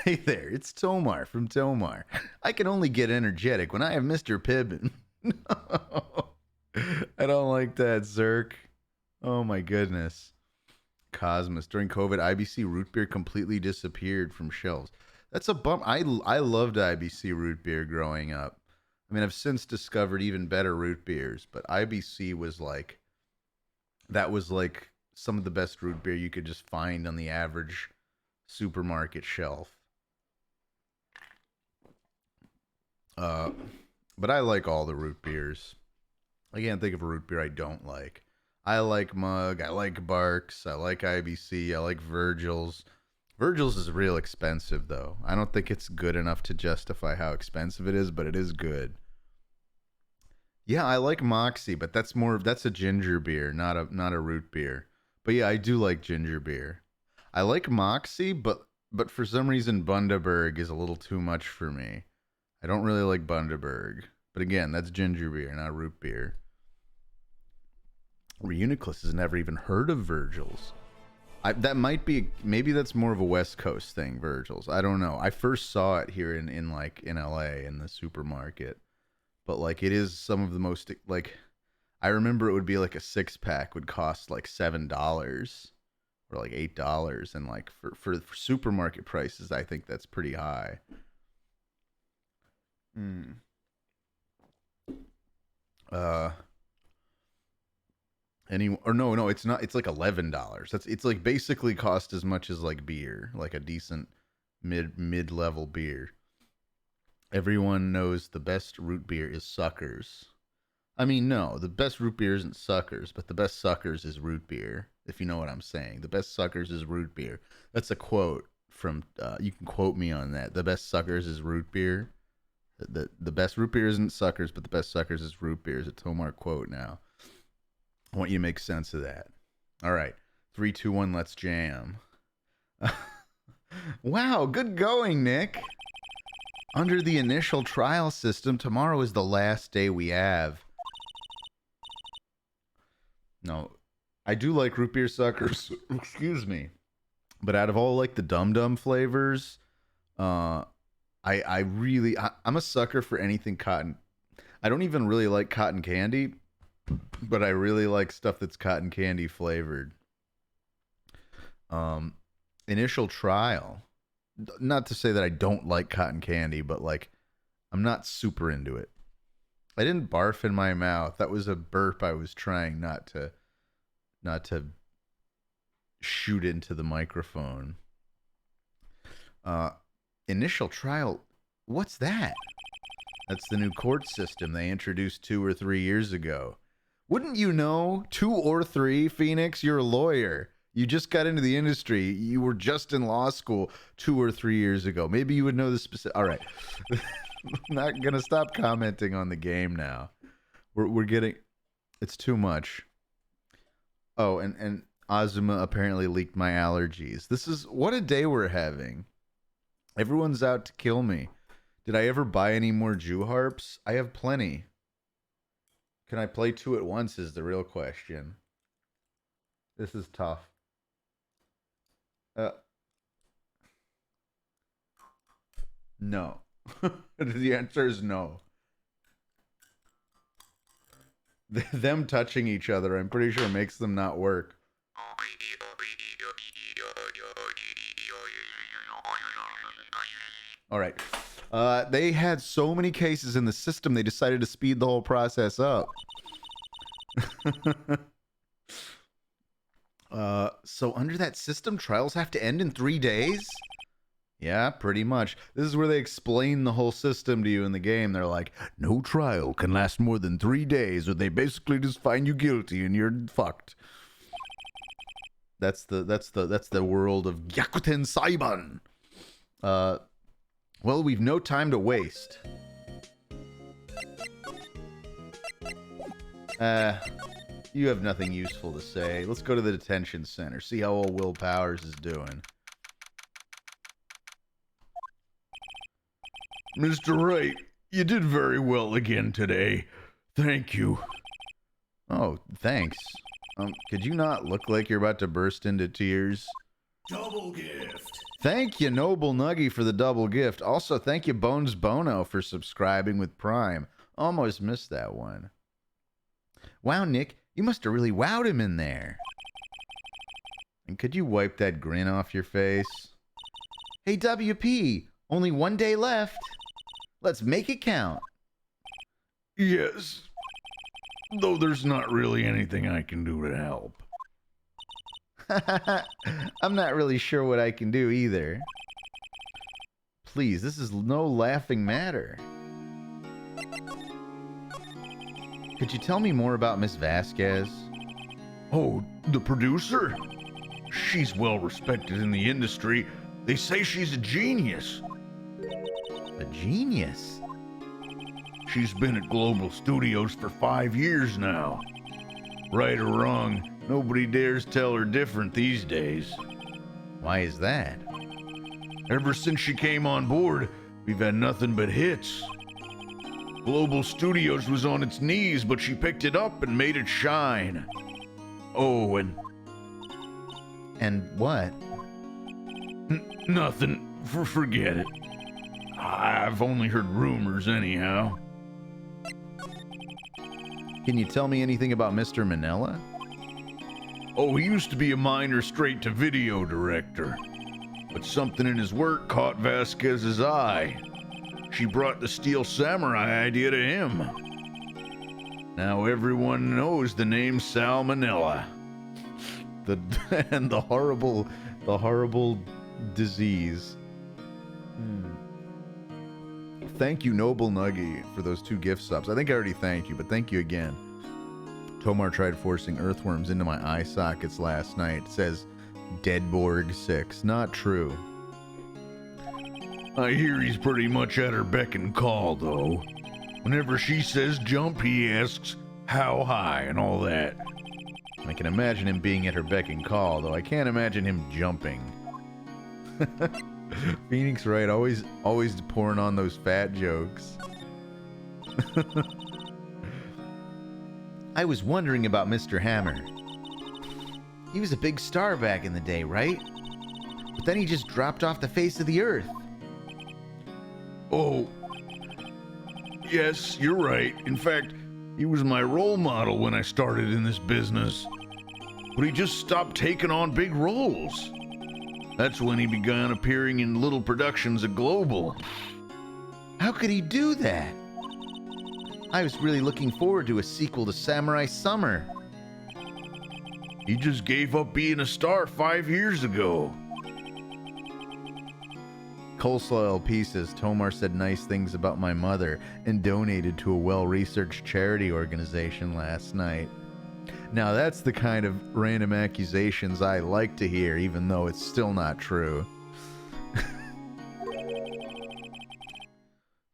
hey there, it's Tomar from Tomar. I can only get energetic when I have Mr. Pibb. No, I don't like that, Zerk. Oh my goodness. Cosmos. During COVID, IBC root beer completely disappeared from shelves. That's a bump. I loved IBC root beer growing up. I mean, I've since discovered even better root beers, but IBC was like, that was like some of the best root beer you could just find on the average supermarket shelf. But I like all the root beers. I can't think of a root beer I don't like. I like Mug. I like Barks. I like IBC. I like Virgil's. Virgil's is real expensive, though. I don't think it's good enough to justify how expensive it is, but it is good. Yeah, I like Moxie, but that's a ginger beer, not a root beer. But yeah, I do like ginger beer. I like Moxie, but for some reason Bundaberg is a little too much for me. I don't really like Bundaberg. But again, that's ginger beer, not root beer. Reuniclus has never even heard of Virgil's. That might be, maybe that's more of a West Coast thing, Virgil's. I don't know. I first saw it here in LA in the supermarket. But like, it is some of the most, like, I remember it would be like a 6-pack would cost like $7 or like $8, and like for supermarket prices, I think that's pretty high. Hmm. Uh, no, it's not. It's like $11. It's like basically cost as much as like beer, like a decent mid level beer. Everyone knows the best root beer is Suckers. I mean, no, the best root beer isn't Suckers, but the best Suckers is root beer. If you know what I'm saying, the best Suckers is root beer. That's a quote from. You can quote me on that. The best Suckers is root beer. The best root beer isn't Suckers, but the best Suckers is root beer. Is a Tomar quote now. I want you to make sense of that. All right. 3, 2, 1, let's jam. Wow, good going, Nick. Under the initial trial system, tomorrow is the last day we have. No, I do like root beer Suckers. Excuse me. But out of all like the Dum Dum flavors, I'm a sucker for anything cotton. I don't even really like cotton candy, but I really like stuff that's cotton candy flavored. Initial trial. Not to say that I don't like cotton candy, but like, I'm not super into it. I didn't barf in my mouth. That was a burp I was trying not to shoot into the microphone. Initial trial. What's that? That's the new court system they introduced 2 or 3 years ago. Wouldn't you know? 2 or 3, Phoenix? You're a lawyer. You just got into the industry. You were just in law school 2 or 3 years ago. Maybe you would know the specific. All right. I'm not going to stop commenting on the game now. We're getting. It's too much. Oh, and Azuma apparently leaked my allergies. This is. What a day we're having. Everyone's out to kill me. Did I ever buy any more Jew harps? I have plenty. Can I play 2 at once is the real question. This is tough. No. The answer is no. Them touching each other, I'm pretty sure makes them not work. All right. They had so many cases in the system, they decided to speed the whole process up. So under that system, trials have to end in 3 days? Yeah, pretty much. This is where they explain the whole system to you in the game. They're like, no trial can last more than 3 days, or they basically just find you guilty and you're fucked. That's the world of Gyakuten Saiban. Well, we've no time to waste. You have nothing useful to say. Let's go to the detention center, see how old Will Powers is doing. Mr. Wright, you did very well again today. Thank you. Oh, thanks. Could you not look like you're about to burst into tears?
Double gift.
Thank you, Noble Nuggy, for the double gift. Also, thank you, Bones Bono, for subscribing with Prime. Almost missed that one. Wow, Nick, you must have really wowed him in there. And could you wipe that grin off your face? Hey, WP, only 1 day left. Let's make it count.
Yes. Though there's not really anything I can do to help.
I'm not really sure what I can do either. Please, this is no laughing matter. Could you tell me more about Miss Vasquez?
Oh, the producer? She's well respected in the industry. They say she's a genius.
A genius?
She's been at Global Studios for 5 years now. Right or wrong, nobody dares tell her different these days.
Why is that?
Ever since she came on board, we've had nothing but hits. Global Studios was on its knees, but she picked it up and made it shine. Oh, and
what?
Nothing. Forget it. I've only heard rumors anyhow.
Can you tell me anything about Mr. Manila?
Oh, he used to be a minor straight-to-video director. But something in his work caught Vasquez's eye. She brought the Steel Samurai idea to him. Now everyone knows the name Salmonella.
And the horrible disease. Thank you, Noble Nuggy, for those 2 gift subs. I think I already thanked you, but thank you again. Tomar tried forcing earthworms into my eye sockets last night. It says Deadborg 6. Not true.
I hear he's pretty much at her beck and call, though. Whenever she says jump, he asks how high and all that.
I can imagine him being at her beck and call, though I can't imagine him jumping. Phoenix Wright always pouring on those fat jokes. I was wondering about Mr. Hammer. He was a big star back in the day, right? But then he just dropped off the face of the earth.
Oh, yes, you're right. In fact, he was my role model when I started in this business. But he just stopped taking on big roles. That's when he began appearing in little productions at Global.
How could he do that? I was really looking forward to a sequel to Samurai Summer.
He just gave up being a star 5 years ago.
Coleslaw LP says Tomar said nice things about my mother and donated to a well-researched charity organization last night. Now that's the kind of random accusations I like to hear, even though it's still not true.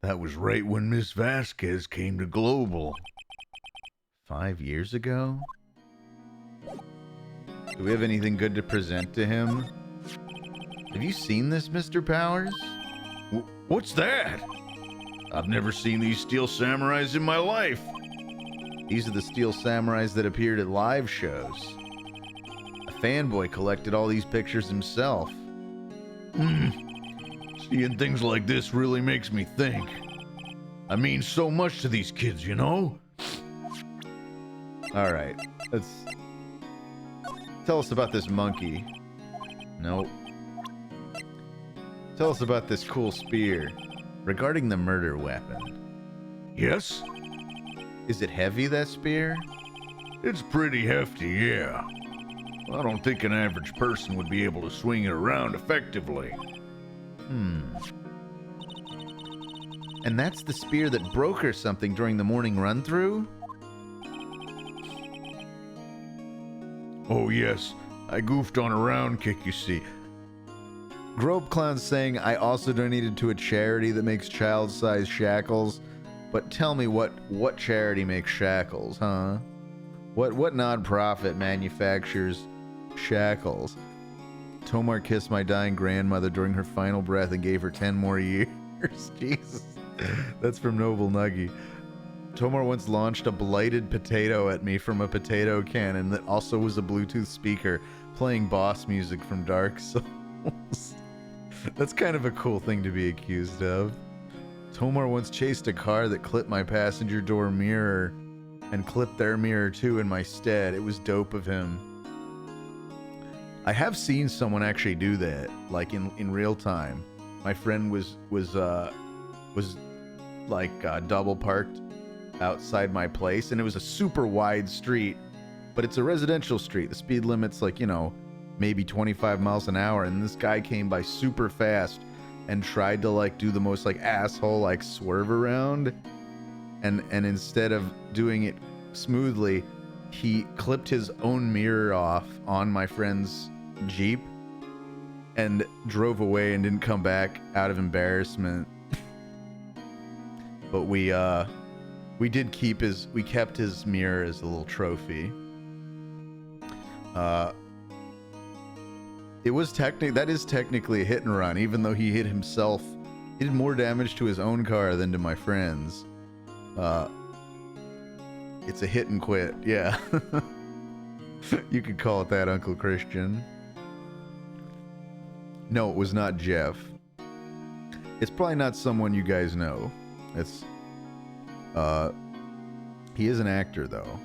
That was right when Miss Vasquez came to Global.
5 years ago? Do we have anything good to present to him? Have you seen this, Mr. Powers?
What's that? I've never seen these Steel Samurais in my life.
These are the Steel Samurais that appeared at live shows. A fanboy collected all these pictures himself.
Seeing things like this really makes me think. I mean so much to these kids, you know?
All right. Let's tell us about this monkey. Nope. Tell us about this cool spear. Regarding the murder weapon.
Yes?
Is it heavy, that spear?
It's pretty hefty, yeah. I don't think an average person would be able to swing it around effectively.
And that's the spear that broke or something during the morning run-through?
Oh yes, I goofed on a round kick, you see.
Grobe Clown's saying I also donated to a charity that makes child-sized shackles. But tell me what charity makes shackles, huh? What non-profit manufactures shackles? Tomar kissed my dying grandmother during her final breath and gave her 10 more years. Jesus. That's from Noble Nuggy. Tomar once launched a blighted potato at me from a potato cannon that also was a Bluetooth speaker playing boss music from Dark Souls. That's kind of a cool thing to be accused of. Tomar once chased a car that clipped my passenger door mirror and clipped their mirror too in my stead. It was dope of him. I have seen someone actually do that, like in real time. My friend was like double parked outside my place, and it was a super wide street, but it's a residential street. The speed limit's like, you know, maybe 25 miles an hour, and this guy came by super fast and tried to like do the most like asshole like swerve around, and instead of doing it smoothly, he clipped his own mirror off on my friend's Jeep and drove away and didn't come back out of embarrassment. But we kept his mirror as a little trophy. That is technically a hit and run, even though he hit himself. He did more damage to his own car than to my friend's. It's a hit and quit, yeah. You could call it that, Uncle Christian. No, it was not Jeff. It's probably not someone you guys know. It's he is an actor though.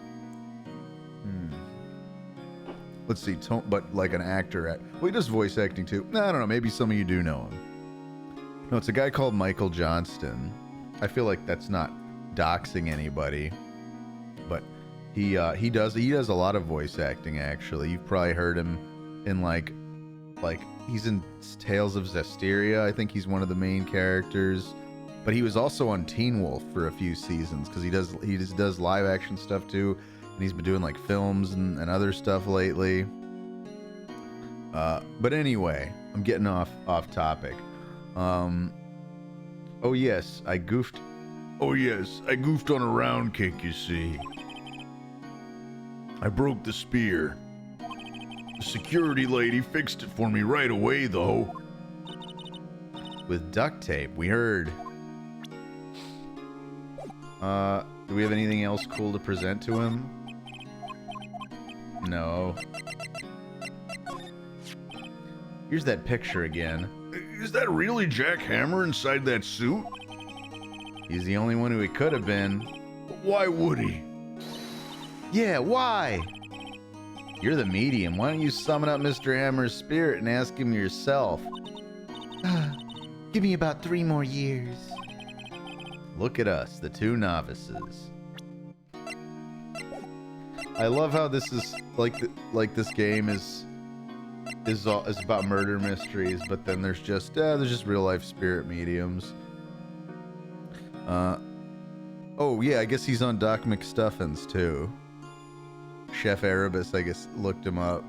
Let's see, but like an actor. Well, he does voice acting too. I don't know. Maybe some of you do know him. No, it's a guy called Michael Johnston. I feel like that's not doxing anybody, but he does a lot of voice acting. Actually, you've probably heard him in like he's in Tales of Zestiria. I think he's one of the main characters. But he was also on Teen Wolf for a few seasons because he just does live action stuff too. And he's been doing like films and other stuff lately. But anyway, I'm getting off topic. Oh yes, I goofed on a round kick, you see. I broke the spear. The security lady fixed it for me right away, though. With duct tape, we heard. Do we have anything else cool to present to him? No. Here's that picture again.
Is that really Jack Hammer inside that suit?
He's the only one who he could have been.
Why would he?
Yeah, why? You're the medium. Why don't you summon up Mr. Hammer's spirit and ask him yourself? Give me about 3 more years. Look at us, the 2 novices. I love how this is like this game is about murder mysteries, but then there's just real life spirit mediums. Oh yeah, I guess he's on Doc McStuffins too. Chef Erebus, I guess, looked him up.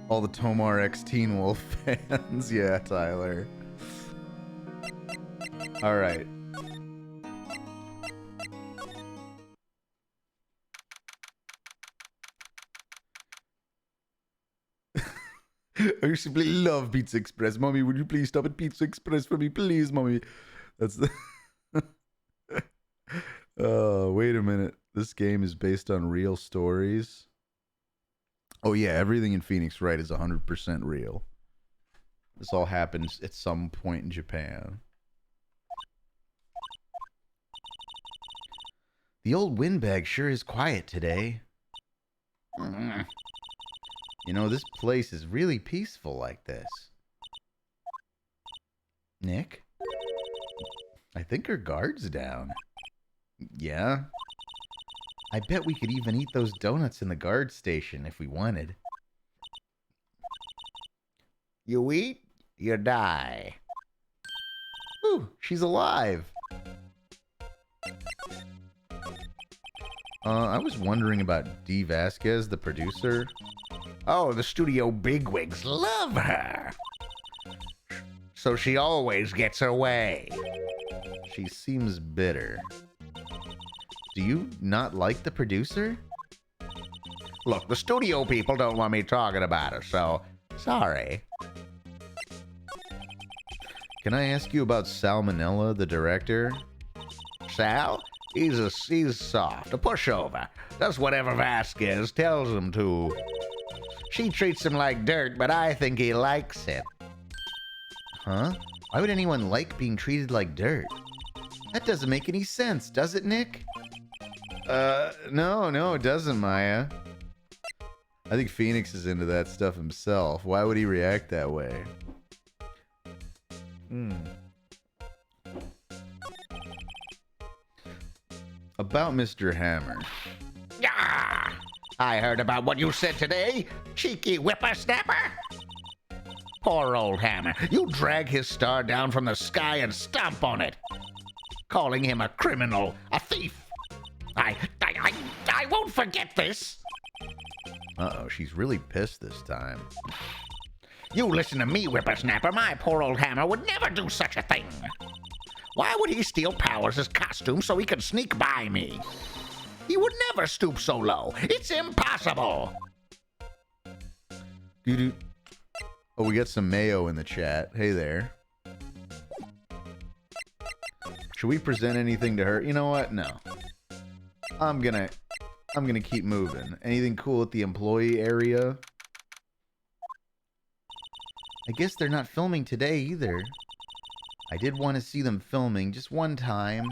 All the Tomar X Teen Wolf fans, yeah, Tyler. All right. I simply love Pizza Express. Mommy, would you please stop at Pizza Express for me? Please, Mommy. That's the... Oh, wait a minute. This game is based on real stories. Oh, yeah. Everything in Phoenix Wright is 100% real. This all happens at some point in Japan. The old windbag sure is quiet today. You know, this place is really peaceful like this. Nick? I think her guard's down. Yeah? I bet we could even eat those donuts in the guard station if we wanted.
You eat, you die.
Ooh, she's alive. I was wondering about Dee Vasquez, the producer.
Oh, the studio bigwigs love her. So she always gets her way.
She seems bitter. Do you not like the producer?
Look, the studio people don't want me talking about her, so sorry.
Can I ask you about Salmonella, the director?
Sal? He's soft, a pushover. Does whatever Vasquez tells him to. She treats him like dirt, but I think he likes it.
Huh? Why would anyone like being treated like dirt? That doesn't make any sense, does it, Nick? No, it doesn't, Maya. I think Phoenix is into that stuff himself. Why would he react that way? About Mr. Hammer.
Ah, I heard about what you said today, cheeky whippersnapper. Poor old Hammer. You drag his star down from the sky and stomp on it, calling him a criminal, a thief. I won't forget this.
Uh-oh, she's really pissed this time.
You listen to me, whippersnapper. My poor old Hammer would never do such a thing. Why would he steal Powers' costume so he could sneak by me? He would never stoop so low. It's impossible.
Doo-doo. Oh, we got some mayo in the chat. Hey there. Should we present anything to her? You know what? No. I'm gonna keep moving. Anything cool at the employee area? I guess they're not filming today either. I did want to see them filming just one time.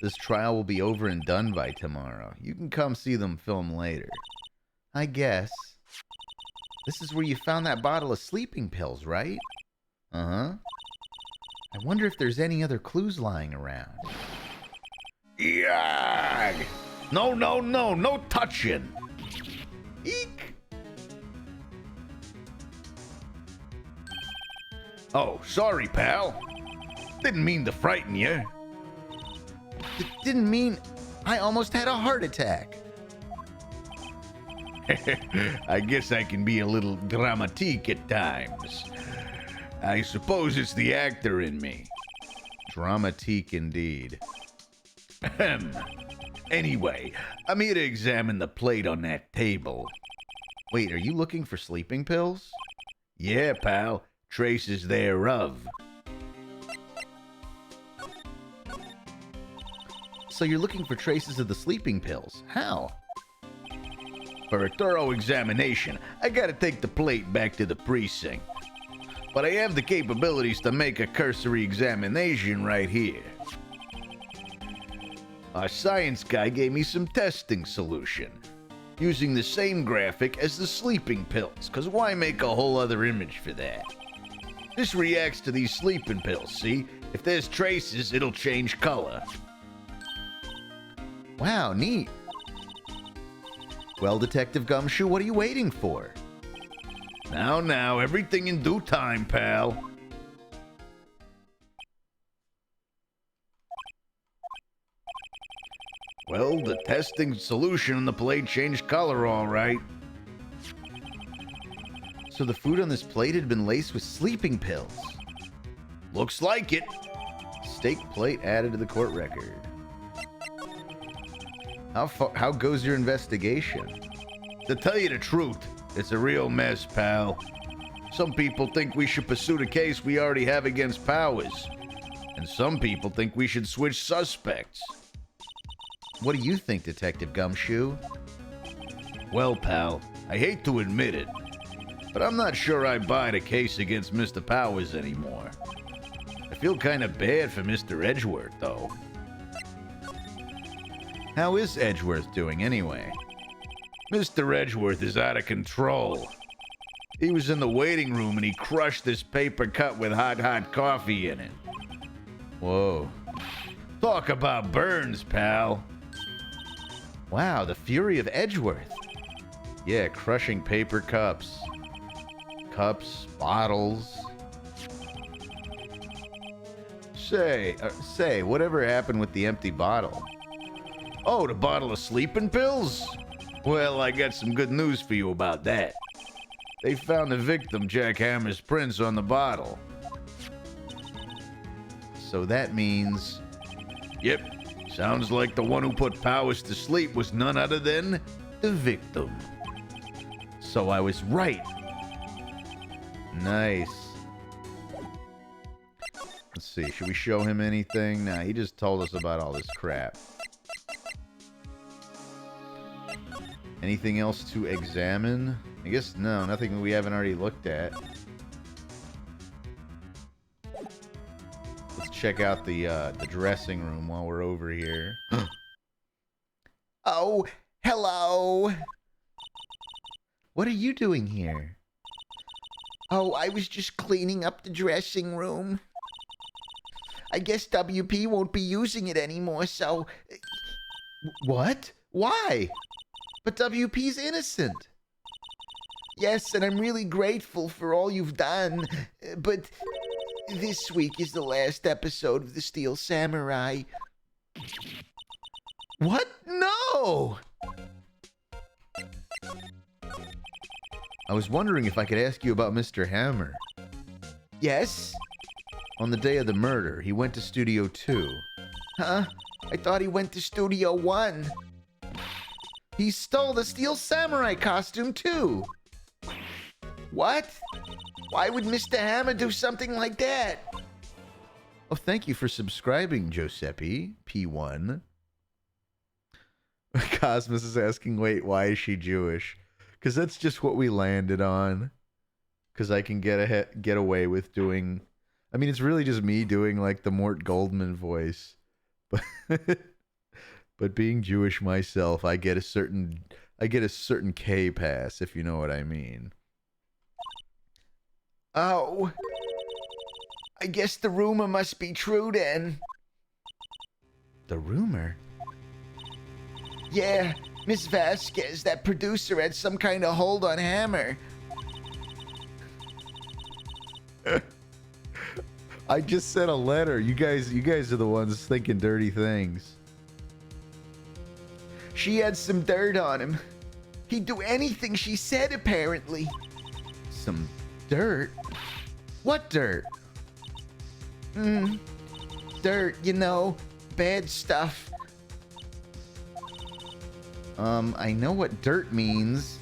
This trial will be over and done by tomorrow. You can come see them film later. I guess. This is where you found that bottle of sleeping pills, right? Uh-huh. I wonder if there's any other clues lying around.
Yag! No touching.
Eek!
Oh, sorry, pal. Didn't mean to frighten you.
It didn't mean I almost had a heart attack.
I guess I can be a little dramatique at times. I suppose it's the actor in me.
Dramatique indeed.
Ahem. Anyway, I'm here to examine the plate on that table.
Wait, are you looking for sleeping pills?
Yeah, pal. Traces thereof.
So you're looking for traces of the sleeping pills. How?
For a thorough examination, I gotta take the plate back to the precinct. But I have the capabilities to make a cursory examination right here. Our science guy gave me some testing solution, using the same graphic as the sleeping pills, cause why make a whole other image for that? This reacts to these sleeping pills, see? If there's traces, it'll change color.
Wow, neat. Well, Detective Gumshoe, what are you waiting for?
Now, everything in due time, pal. Well, the testing solution on the plate changed color all right.
So the food on this plate had been laced with sleeping pills.
Looks like it.
Steak plate added to the court record. How goes your investigation?
To tell you the truth, it's a real mess, pal. Some people think we should pursue the case we already have against Powers. And some people think we should switch suspects.
What do you think, Detective Gumshoe?
Well, pal, I hate to admit it, but I'm not sure I buy the case against Mr. Powers anymore. I feel kind of bad for Mr. Edgeworth, though.
How is Edgeworth doing anyway?
Mr. Edgeworth is out of control. He was in the waiting room and he crushed this paper cup with hot coffee in it.
Whoa.
Talk about burns, pal.
Wow, the fury of Edgeworth. Yeah, crushing paper cups. Cups, bottles. Say, whatever happened with the empty bottle?
Oh, the bottle of sleeping pills? Well, I got some good news for you about that. They found the victim, Jack Hammer's prints on the bottle.
So that means...
Yep. Sounds like the one who put Powers to sleep was none other than the victim.
So I was right. Nice. Let's see, should we show him anything? Nah, he just told us about all this crap. Anything else to examine? I guess no, nothing we haven't already looked at. Let's check out the dressing room while we're over here.
Oh, hello.
What are you doing here?
Oh, I was just cleaning up the dressing room. I guess WP won't be using it anymore, so...
What? Why? But WP's innocent.
Yes, and I'm really grateful for all you've done, but this week is the last episode of The Steel Samurai.
What? No! I was wondering if I could ask you about Mr. Hammer.
Yes?
On the day of the murder, he went to Studio 2.
Huh? I thought he went to Studio 1.
He stole the Steel Samurai costume, too.
What? Why would Mr. Hammer do something like that?
Oh, thank you for subscribing, Giuseppe, P1. Cosmos is asking, wait, why is she Jewish? Because that's just what we landed on. Because I can get away with doing... I mean, it's really just me doing, like, the Mort Goldman voice. But, but being Jewish myself, I get a certain K pass, if you know what I mean.
Oh. I guess the rumor must be true then.
The rumor?
Yeah, Miss Vasquez, that producer, had some kind of hold on Hammer.
I just sent a letter. You guys are the ones thinking dirty things.
She had some dirt on him. He'd do anything she said, apparently.
Some dirt? What dirt?
Dirt, you know, bad stuff.
I know what dirt means.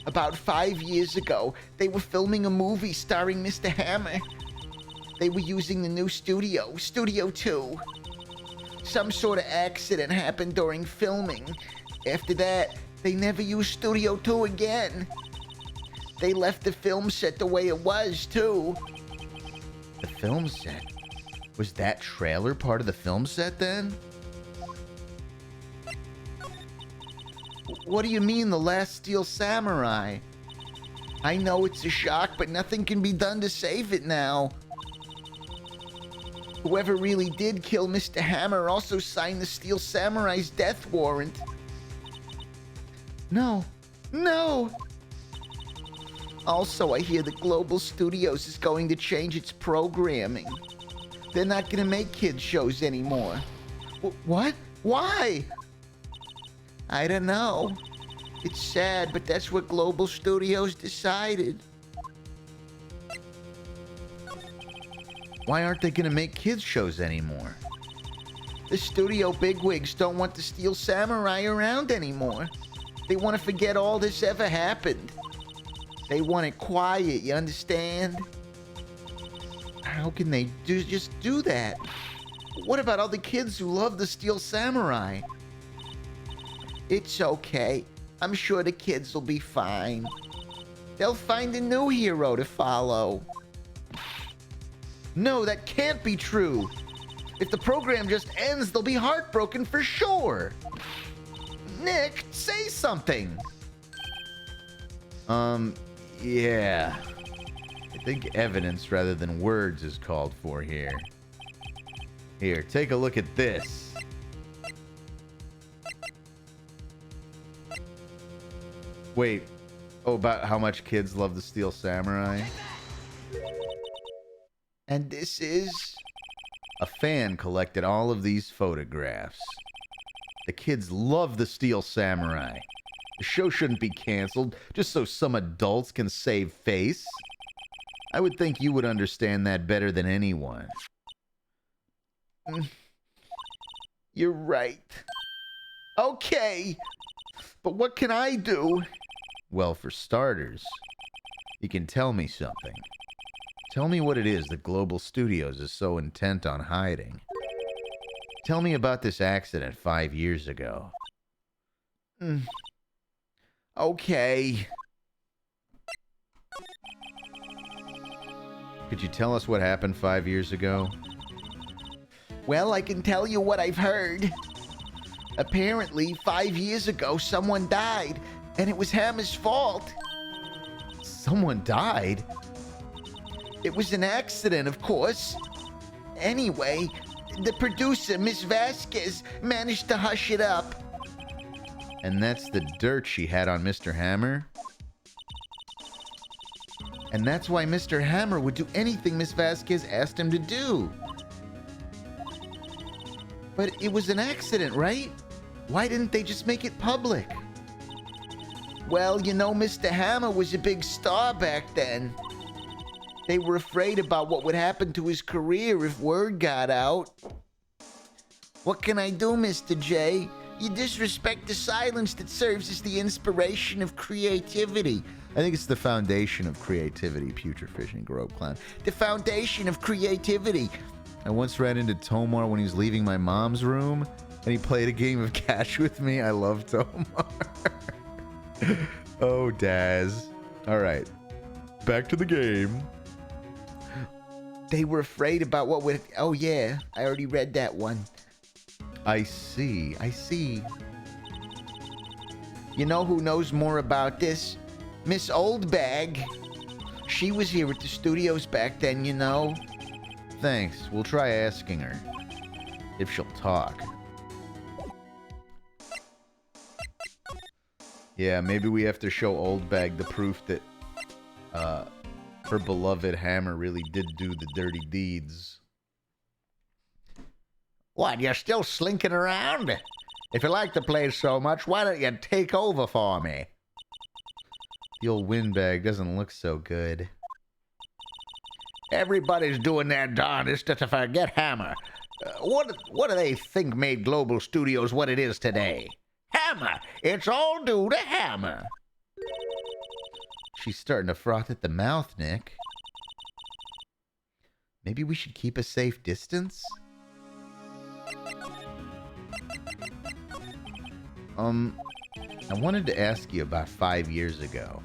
About 5 years ago, they were filming a movie starring Mr. Hammer. They were using the new studio, Studio 2. Some sort of accident happened during filming. After that, they never used Studio 2 again. They left the film set the way it was, too.
The film set? Was that trailer part of the film set then?
What do you mean, The Last Steel Samurai? I know it's a shock, but nothing can be done to save it now. Whoever really did kill Mr. Hammer also signed the Steel Samurai's death warrant.
No. No!
Also, I hear that Global Studios is going to change its programming. They're not going to make kids shows anymore.
What? Why?
I don't know. It's sad, but that's what Global Studios decided.
Why aren't they going to make kids shows anymore?
The studio bigwigs don't want the Steel Samurai around anymore. They want to forget all this ever happened. They want it quiet, you understand?
How can they just do that? What about all the kids who love the Steel Samurai?
It's okay. I'm sure the kids will be fine. They'll find a new hero to follow.
No, that can't be true.
If the program just ends, they'll be heartbroken for sure. Nick, say something.
Yeah. I think evidence rather than words is called for here. Here, take a look at this. Wait. Oh, about how much kids love the Steel Samurai?
And this is...
A fan collected all of these photographs. The kids love the Steel Samurai. The show shouldn't be canceled just so some adults can save face. I would think you would understand that better than anyone.
You're right. Okay. But what can I do?
Well, for starters, you can tell me something. Tell me what it is that Global Studios is so intent on hiding. Tell me about this accident 5 years ago.
Okay.
Could you tell us what happened 5 years ago?
Well, I can tell you what I've heard. Apparently, 5 years ago, someone died, and it was Hammer's fault.
Someone died?
It was an accident, of course. Anyway, the producer, Miss Vasquez, managed to hush it up.
And that's the dirt she had on Mr. Hammer? And that's why Mr. Hammer would do anything Miss Vasquez asked him to do. But it was an accident, right? Why didn't they just make it public?
Well, you know, Mr. Hammer was a big star back then. They were afraid about what would happen to his career if word got out. What can I do, Mr. J? You disrespect the silence that serves as the inspiration of creativity.
I think it's the foundation of creativity, Putrefish and Grove Clown.
The foundation of creativity.
I once ran into Tomar when he was leaving my mom's room, and he played a game of Cash with me. I love Tomar. Oh, Daz. All right. Back to the game.
They were afraid about what would... Oh, yeah. I already read that one.
I see.
You know who knows more about this? Miss Oldbag. She was here at the studios back then, you know.
Thanks. We'll try asking her. If she'll talk. Yeah, maybe we have to show Oldbag the proof that her beloved Hammer really did do the dirty deeds.
What, you're still slinking around? If you like the place so much, why don't you take over for me?
The old windbag doesn't look so good.
Everybody's doing their darndest to forget Hammer. What do they think made Global Studios what it is today? Hammer! It's all due to Hammer.
She's starting to froth at the mouth, Nick. Maybe we should keep a safe distance? I wanted to ask you about 5 years ago.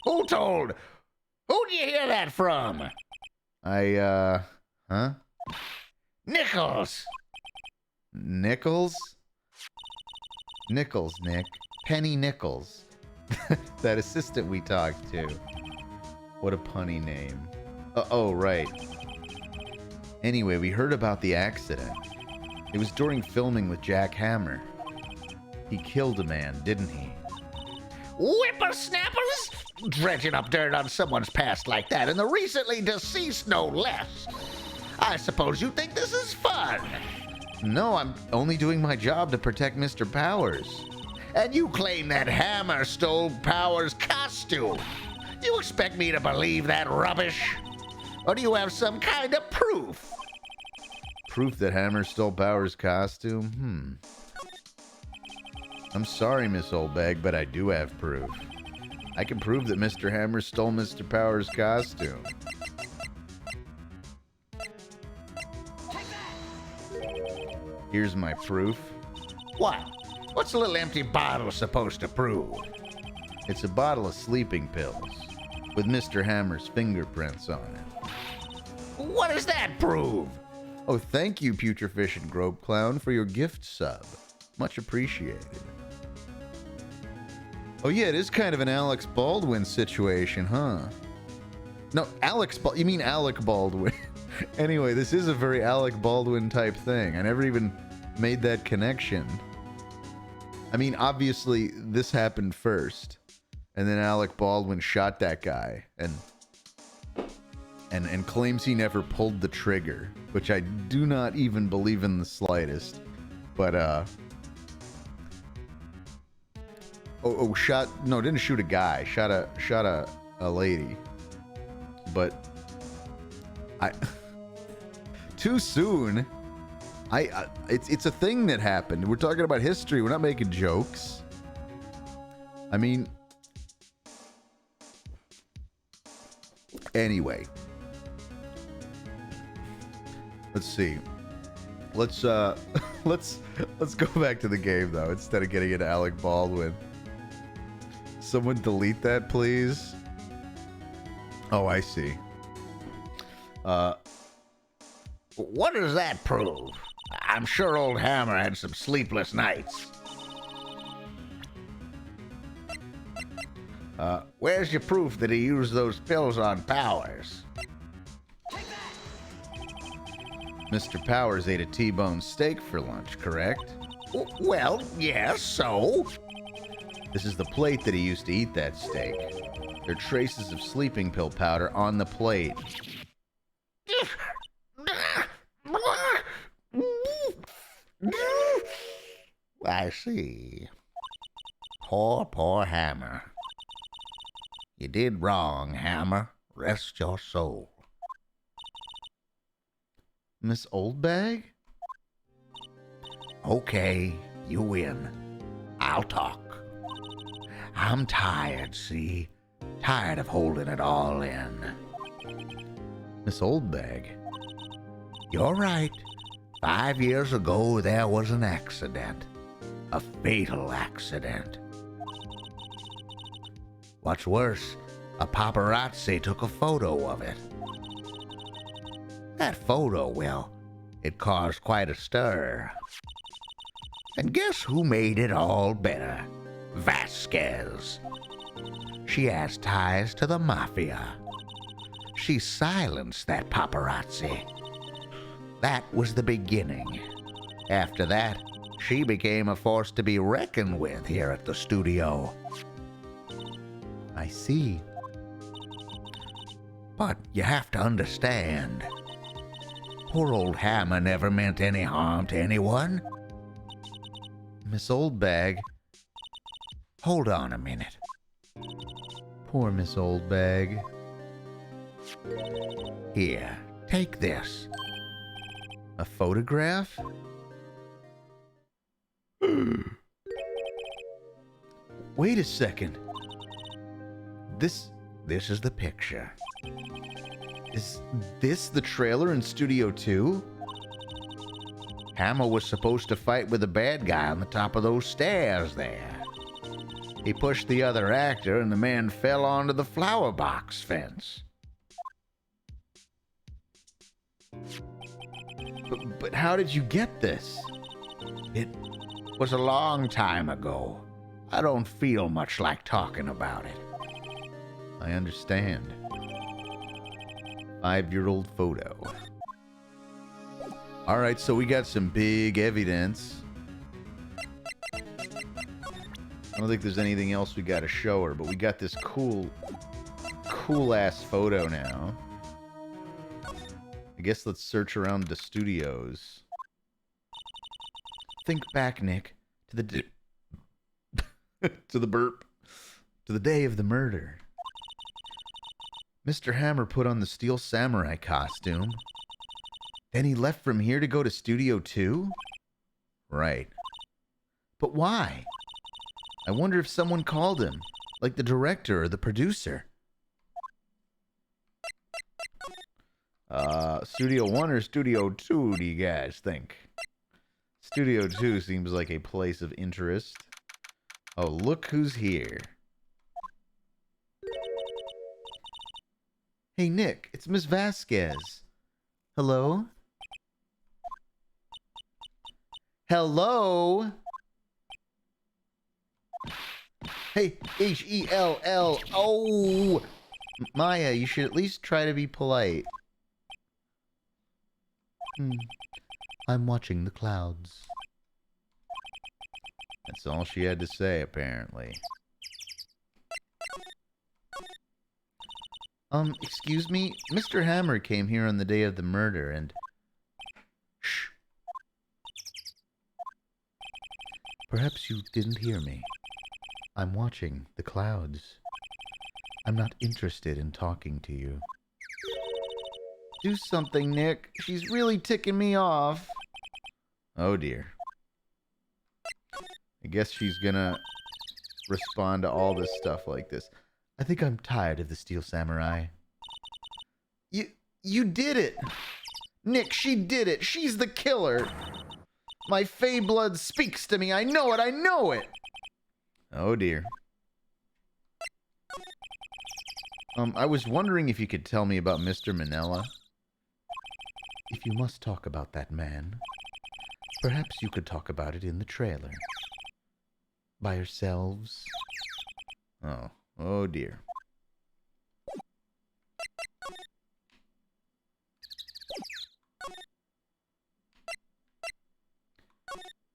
Who told? Who'd you hear that from?
Huh?
Nichols!
Nichols? Nichols, Nick. Penny Nichols. That assistant we talked to. What a punny name. Oh, right. Anyway, we heard about the accident. It was during filming with Jack Hammer. He killed a man, didn't he?
Whippersnappers? Dredging up dirt on someone's past like that, and the recently deceased no less. I suppose you think this is fun.
No, I'm only doing my job to protect Mr. Powers.
And you claim that Hammer stole Powers' costume. You expect me to believe that rubbish? Or do you have some kind of proof?
Proof that Hammer stole Powers' costume? I'm sorry, Miss Oldbag, but I do have proof. I can prove that Mr. Hammer stole Mr. Powers' costume. Here's my proof.
What? What's a little empty bottle supposed to prove?
It's a bottle of sleeping pills with Mr. Hammer's fingerprints on it.
What does that prove?
Oh, thank you, Putrefish and Grope Clown, for your gift sub. Much appreciated. Oh yeah, it is kind of an Alex Baldwin situation, huh? No, you mean Alec Baldwin. Anyway, this is a very Alec Baldwin type thing. I never even made that connection. I mean, obviously, this happened first. And then Alec Baldwin shot that guy and claims he never pulled the trigger, which I do not even believe in the slightest. But didn't shoot a guy, shot a lady. But too soon. It's a thing that happened. We're talking about history. We're not making jokes. I mean, anyway. Let's see. Let's go back to the game though, instead of getting into Alec Baldwin. Someone delete that, please. Oh, I see.
What does that prove? I'm sure old Hammer had some sleepless nights. Where's your proof that he used those pills on Powers?
Mr. Powers ate a T-bone steak for lunch, correct?
Well, yes, so?
This is the plate that he used to eat that steak. There are traces of sleeping pill powder on the plate.
I see. Poor Hammer. You did wrong, Hammer. Rest your soul.
Miss Oldbag?
Okay, you win. I'll talk. I'm tired, see? Tired of holding it all in.
Miss Oldbag?
You're right. 5 years ago, there was an accident. A fatal accident. What's worse, a paparazzi took a photo of it. That photo, well, it caused quite a stir. And guess who made it all better? Vasquez. She has ties to the mafia. She silenced that paparazzi. That was the beginning. After that, she became a force to be reckoned with here at the studio.
I see.
But you have to understand, poor old Hammer never meant any harm to anyone.
Miss Oldbag?
Hold on a minute.
Poor Miss Oldbag.
Here, take this.
A photograph? Wait a second. This
is the picture.
Is this the trailer in Studio 2?
Hammer was supposed to fight with the bad guy on the top of those stairs there. He pushed the other actor and the man fell onto the flower box fence.
But how did you get this?
It was a long time ago. I don't feel much like talking about it.
I understand. 5-year-old photo. Alright, so we got some big evidence. I don't think there's anything else we gotta show her, but we got this cool ass photo now. I guess let's search around the studios. Think back, Nick, to the to the burp. To the day of the murder. Mr. Hammer put on the Steel Samurai costume. Then he left from here to go to Studio 2? Right. But why? I wonder if someone called him, like the director or the producer. Studio 1 or Studio 2, do you guys think? Studio 2 seems like a place of interest. Oh, look who's here. Hey, Nick, it's Miss Vasquez. Hello? Hello? Hey, Hell. Oh! Maya, you should at least try to be polite. I'm watching the clouds. That's all she had to say, apparently. Excuse me? Mr. Hammer came here on the day of the murder and... Shh. Perhaps you didn't hear me. I'm watching the clouds. I'm not interested in talking to you. Do something, Nick. She's really ticking me off. Oh, dear. I guess she's gonna respond to all this stuff like this. I think I'm tired of the Steel Samurai. You did it! Nick, she did it! She's the killer! My Fey blood speaks to me! I know it! Oh dear. I was wondering if you could tell me about Mr. Manila. If you must talk about that man, perhaps you could talk about it in the trailer. By yourselves. Oh dear.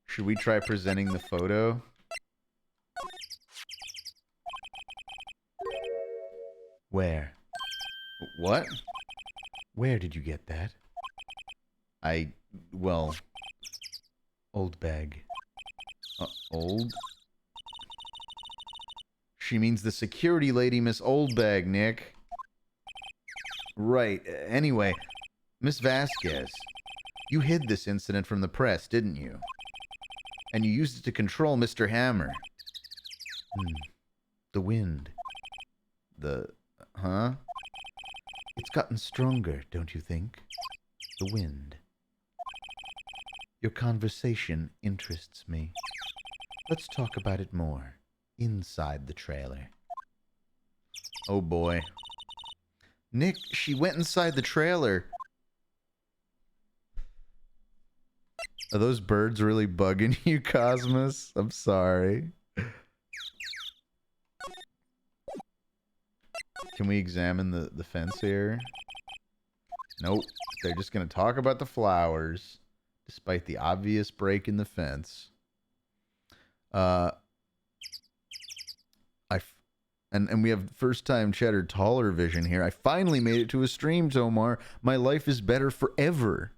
Should we try presenting the photo? Where? What? Where did you get that? Well, old bag. Old? She means the security lady, Miss Oldbag, Nick. Right. Anyway, Miss Vasquez, you hid this incident from the press, didn't you? And you used it to control Mr. Hammer. The wind. Huh? It's gotten stronger, don't you think? The wind. Your conversation interests me. Let's talk about it more. Inside the trailer. Oh boy. Nick, she went inside the trailer. Are those birds really bugging you, Cosmos? I'm sorry. Can we examine the fence here? Nope. They're just going to talk about the flowers, despite the obvious break in the fence. And we have first-time Cheddar Taller Vision here. I finally made it to a stream, Tomar. My life is better forever.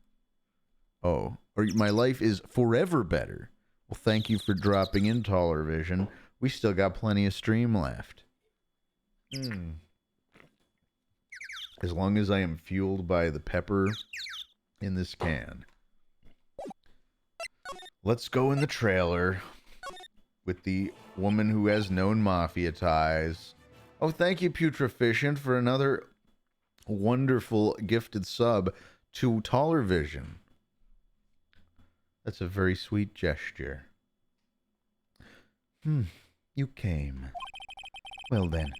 Oh, or my life is forever better. Well, thank you for dropping in, Taller Vision. We still got plenty of stream left. As long as I am fueled by the pepper in this can. Let's go in the trailer with the woman who has known mafia ties. Oh, thank you, Putreficient, for another wonderful gifted sub to Taller Vision. That's a very sweet gesture. You came. Well then,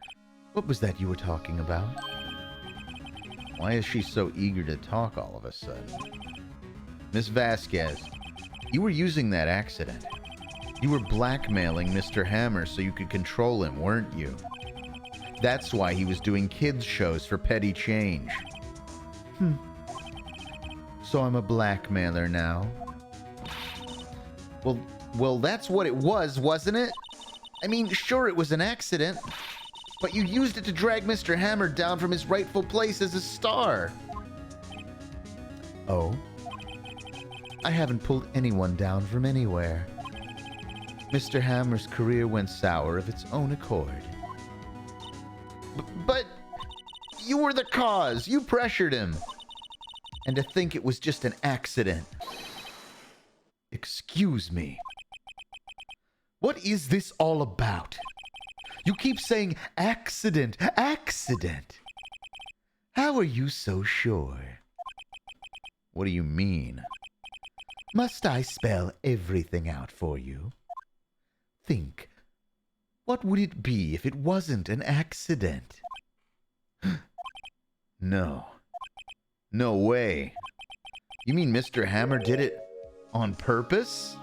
what was that you were talking about? Why is she so eager to talk all of a sudden? Miss Vasquez, you were using that accident. You were blackmailing Mr. Hammer so you could control him, weren't you? That's why he was doing kids' shows for petty change. So I'm a blackmailer now? Well, that's what it was, wasn't it? I mean, sure, it was an accident, but you used it to drag Mr. Hammer down from his rightful place as a star. Oh? I haven't pulled anyone down from anywhere. Mr. Hammer's career went sour of its own accord. But you were the cause. You pressured him. And to think it was just an accident. Excuse me. What is this all about? You keep saying accident, accident. How are you so sure? What do you mean? Must I spell everything out for you? Think. What would it be if it wasn't an accident? No. No way. You mean Mr. Hammer did it on purpose?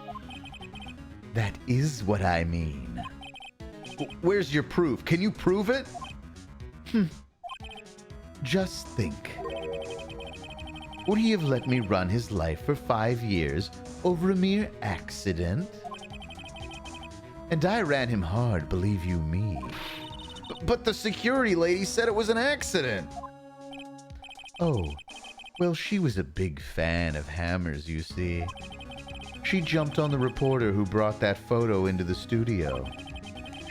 That is what I mean.
Where's your proof? Can you prove it?
Just think. Would he have let me run his life for 5 years over a mere accident? And I ran him hard, believe you me.
But the security lady said it was an accident.
Oh, well, she was a big fan of Hammer's, you see. She jumped on the reporter who brought that photo into the studio.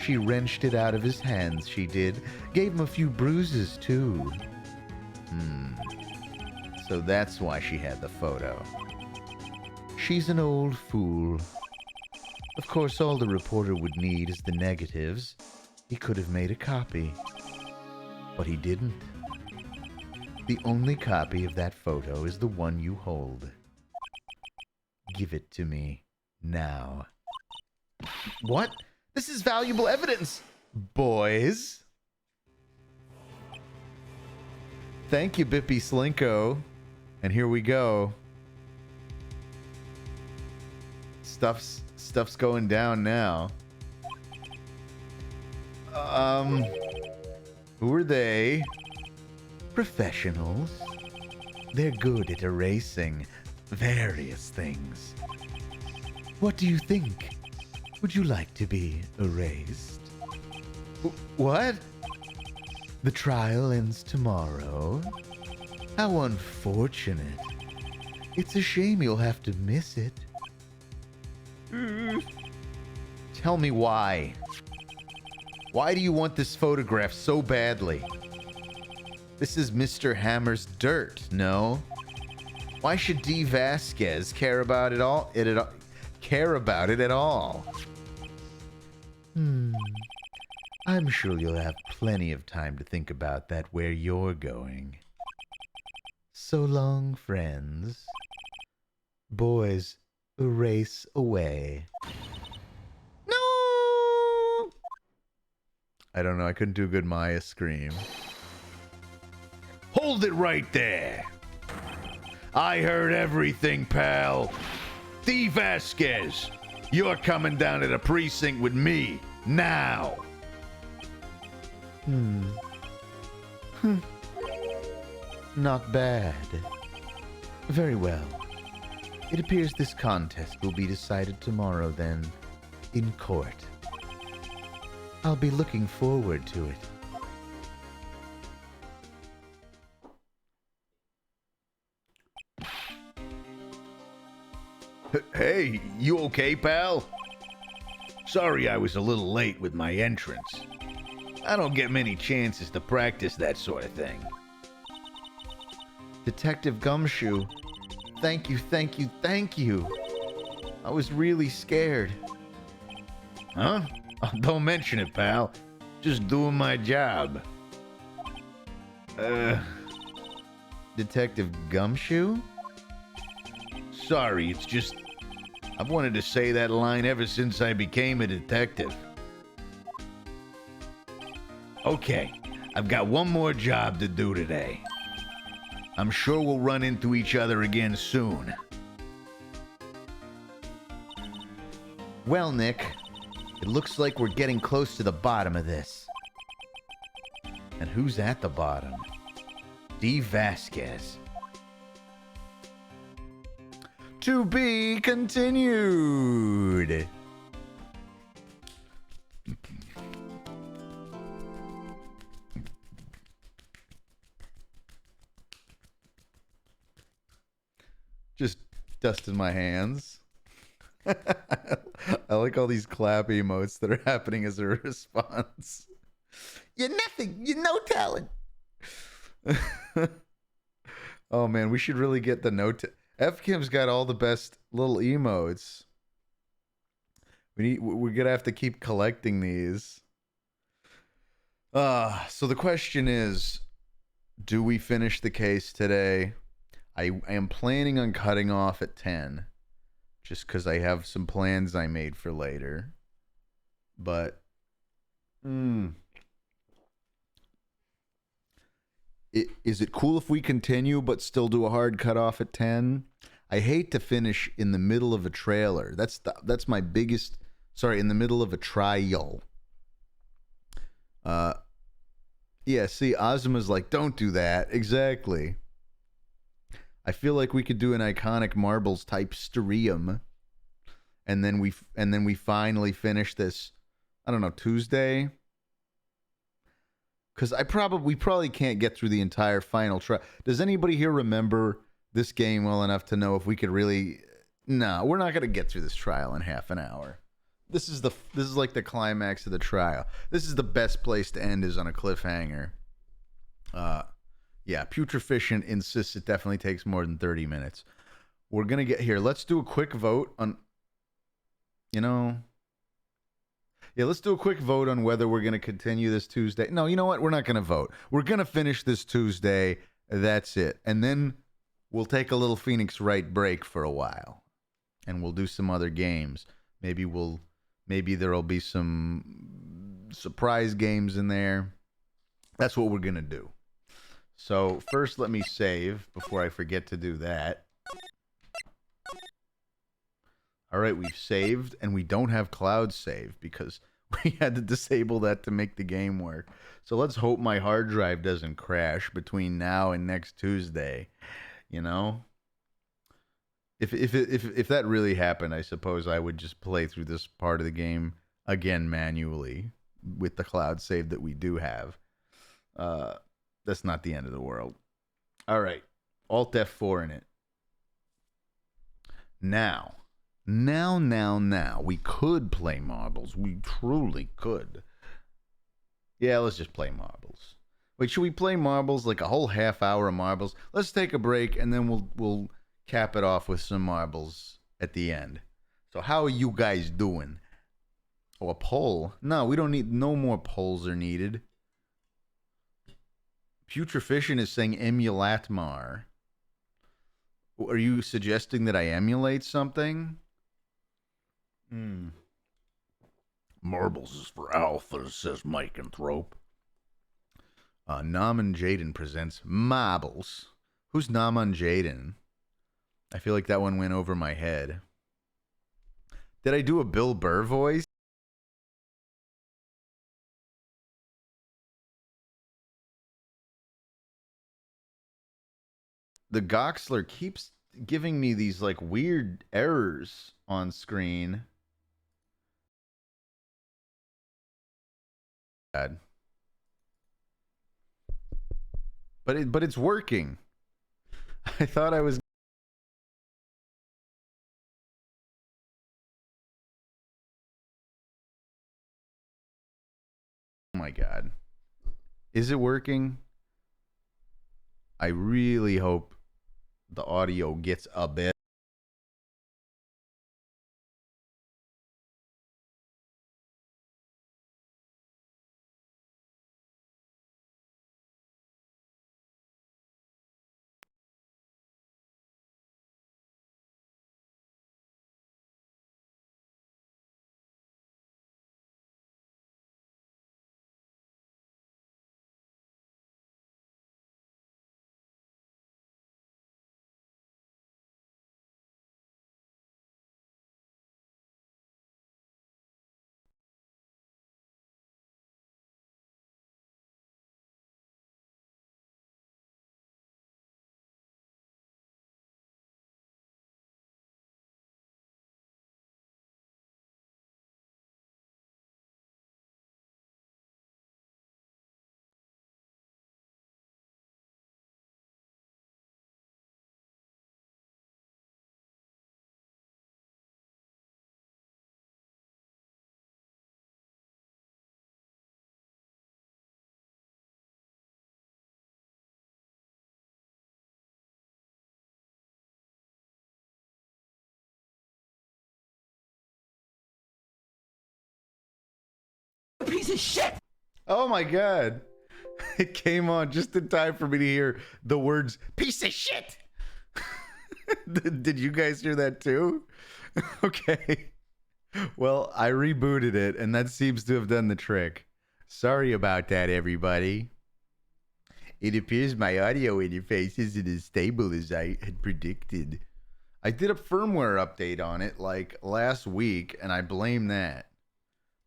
She wrenched it out of his hands, she did. Gave him a few bruises, too.
So that's why she had the photo.
She's an old fool. Of course, all the reporter would need is the negatives. He could have made a copy. But he didn't. The only copy of that photo is the one you hold. Give it to me. Now.
What? This is valuable evidence.
Boys.
Thank you, Bippy Slinko. And here we go. Stuff's going down now. Who are they?
Professionals. They're good at erasing various things. What do you think? Would you like to be erased?
What?
The trial ends tomorrow. How unfortunate. It's a shame you'll have to miss it.
Tell me why. Why do you want this photograph so badly? This is Mr. Hammer's dirt, no? Why should D. Vasquez care about it all? Care about it at all?
I'm sure you'll have plenty of time to think about that where you're going. So long, friends. Boys, erase away.
No! I don't know. I couldn't do a good Maya scream.
Hold it right there. I heard everything, pal. D. Vasquez, you're coming down to the precinct with me now.
Not bad. Very well. It appears this contest will be decided tomorrow then, in court. I'll be looking forward to it.
Hey, you okay, pal? Sorry I was a little late with my entrance. I don't get many chances to practice that sort of thing.
Detective Gumshoe, thank you, thank you, thank you. I was really scared.
Huh? Don't mention it, pal. Just doing my job.
Detective Gumshoe?
Sorry, it's just... I've wanted to say that line ever since I became a detective. Okay, I've got one more job to do today. I'm sure we'll run into each other again soon.
Well, Nick, it looks like we're getting close to the bottom of this. And who's at the bottom? D. Vasquez. To be continued. Just dusting my hands. I like all these clap emotes that are happening as a response.
You're nothing. You're no talent.
Oh man, we should really get the note. F Kim's got all the best little emotes. We're gonna have to keep collecting these. So the question is, do we finish the case today? I am planning on cutting off at 10, just because I have some plans I made for later. But, Is it cool if we continue but still do a hard cutoff at 10? I hate to finish in the middle of a trailer. That's my biggest. Sorry, in the middle of a trial. Yeah. See, Ozma's like, don't do that. Exactly. I feel like we could do an iconic marbles type stream, and then we finally finish this. I don't know, Tuesday. Because we probably can't get through the entire final trial. Does anybody here remember this game well enough to know if we could really? No, we're not gonna get through this trial in half an hour. This is like the climax of the trial. This is the best place to end, is on a cliffhanger. Yeah, Putreficient insists it definitely takes more than 30 minutes. We're gonna get here. Let's do a quick vote on. Yeah, let's do a quick vote on whether we're going to continue this Tuesday. No, you know what? We're not going to vote. We're going to finish this Tuesday. That's it. And then we'll take a little Phoenix Wright break for a while. And we'll do some other games. Maybe there'll be some surprise games in there. That's what we're going to do. So first, let me save before I forget to do that. All right, we've saved, and we don't have cloud save because we had to disable that to make the game work. So let's hope my hard drive doesn't crash between now and next Tuesday. You know, if that really happened, I suppose I would just play through this part of the game again manually with the cloud save that we do have. That's not the end of the world. All right, Alt F4 in it. Now, we could play marbles. We truly could. Yeah, let's just play marbles. Wait, should we play marbles, like a whole half hour of marbles? Let's take a break, and then we'll cap it off with some marbles at the end. So how are you guys doing? Oh, a poll? No, we don't need, no more polls are needed. Putreficient is saying emulatmar. Are you suggesting that I emulate something?
Marbles is for alphas, says Micanthrope.
Naman Jaden presents Marbles. Who's Naman Jaden? I feel like that one went over my head. Did I do a Bill Burr voice? The Goxler keeps giving me these like weird errors on screen. God. But it's working. I thought I was. Oh my God. Is it working? I really hope the audio gets a bit.
Piece of shit!
Oh my God. It came on just in time for me to hear the words piece of shit. Did you guys hear that too? Okay. Well, I rebooted it, and that seems to have done the trick. Sorry about that, everybody. It appears my audio interface isn't as stable as I had predicted. I did a firmware update on it like last week, and I blame that.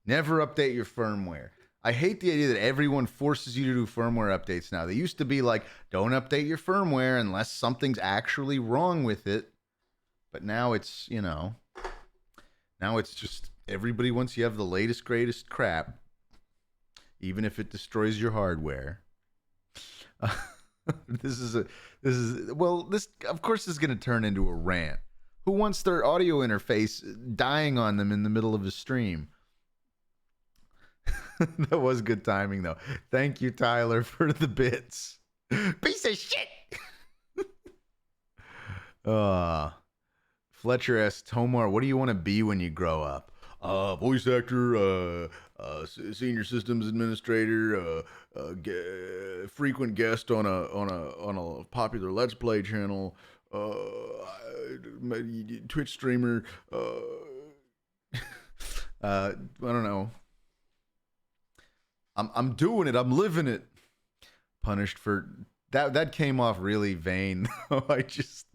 Never update your firmware. I hate the idea that everyone forces you to do firmware updates now. They used to be like, don't update your firmware unless something's actually wrong with it. But now it's, now it's just everybody wants you have the latest, greatest crap, even if it destroys your hardware. This of course this is going to turn into a rant. Who wants their audio interface dying on them in the middle of a stream? That was good timing, though. Thank you, Tyler, for the bits. Piece of shit. Fletcher asks Tomar, what do you want to be when you grow up? Voice actor, senior systems administrator, frequent guest on a popular Let's Play channel, Twitch streamer. I don't know. I'm doing it. I'm living it. Punished for that. That came off really vain. I just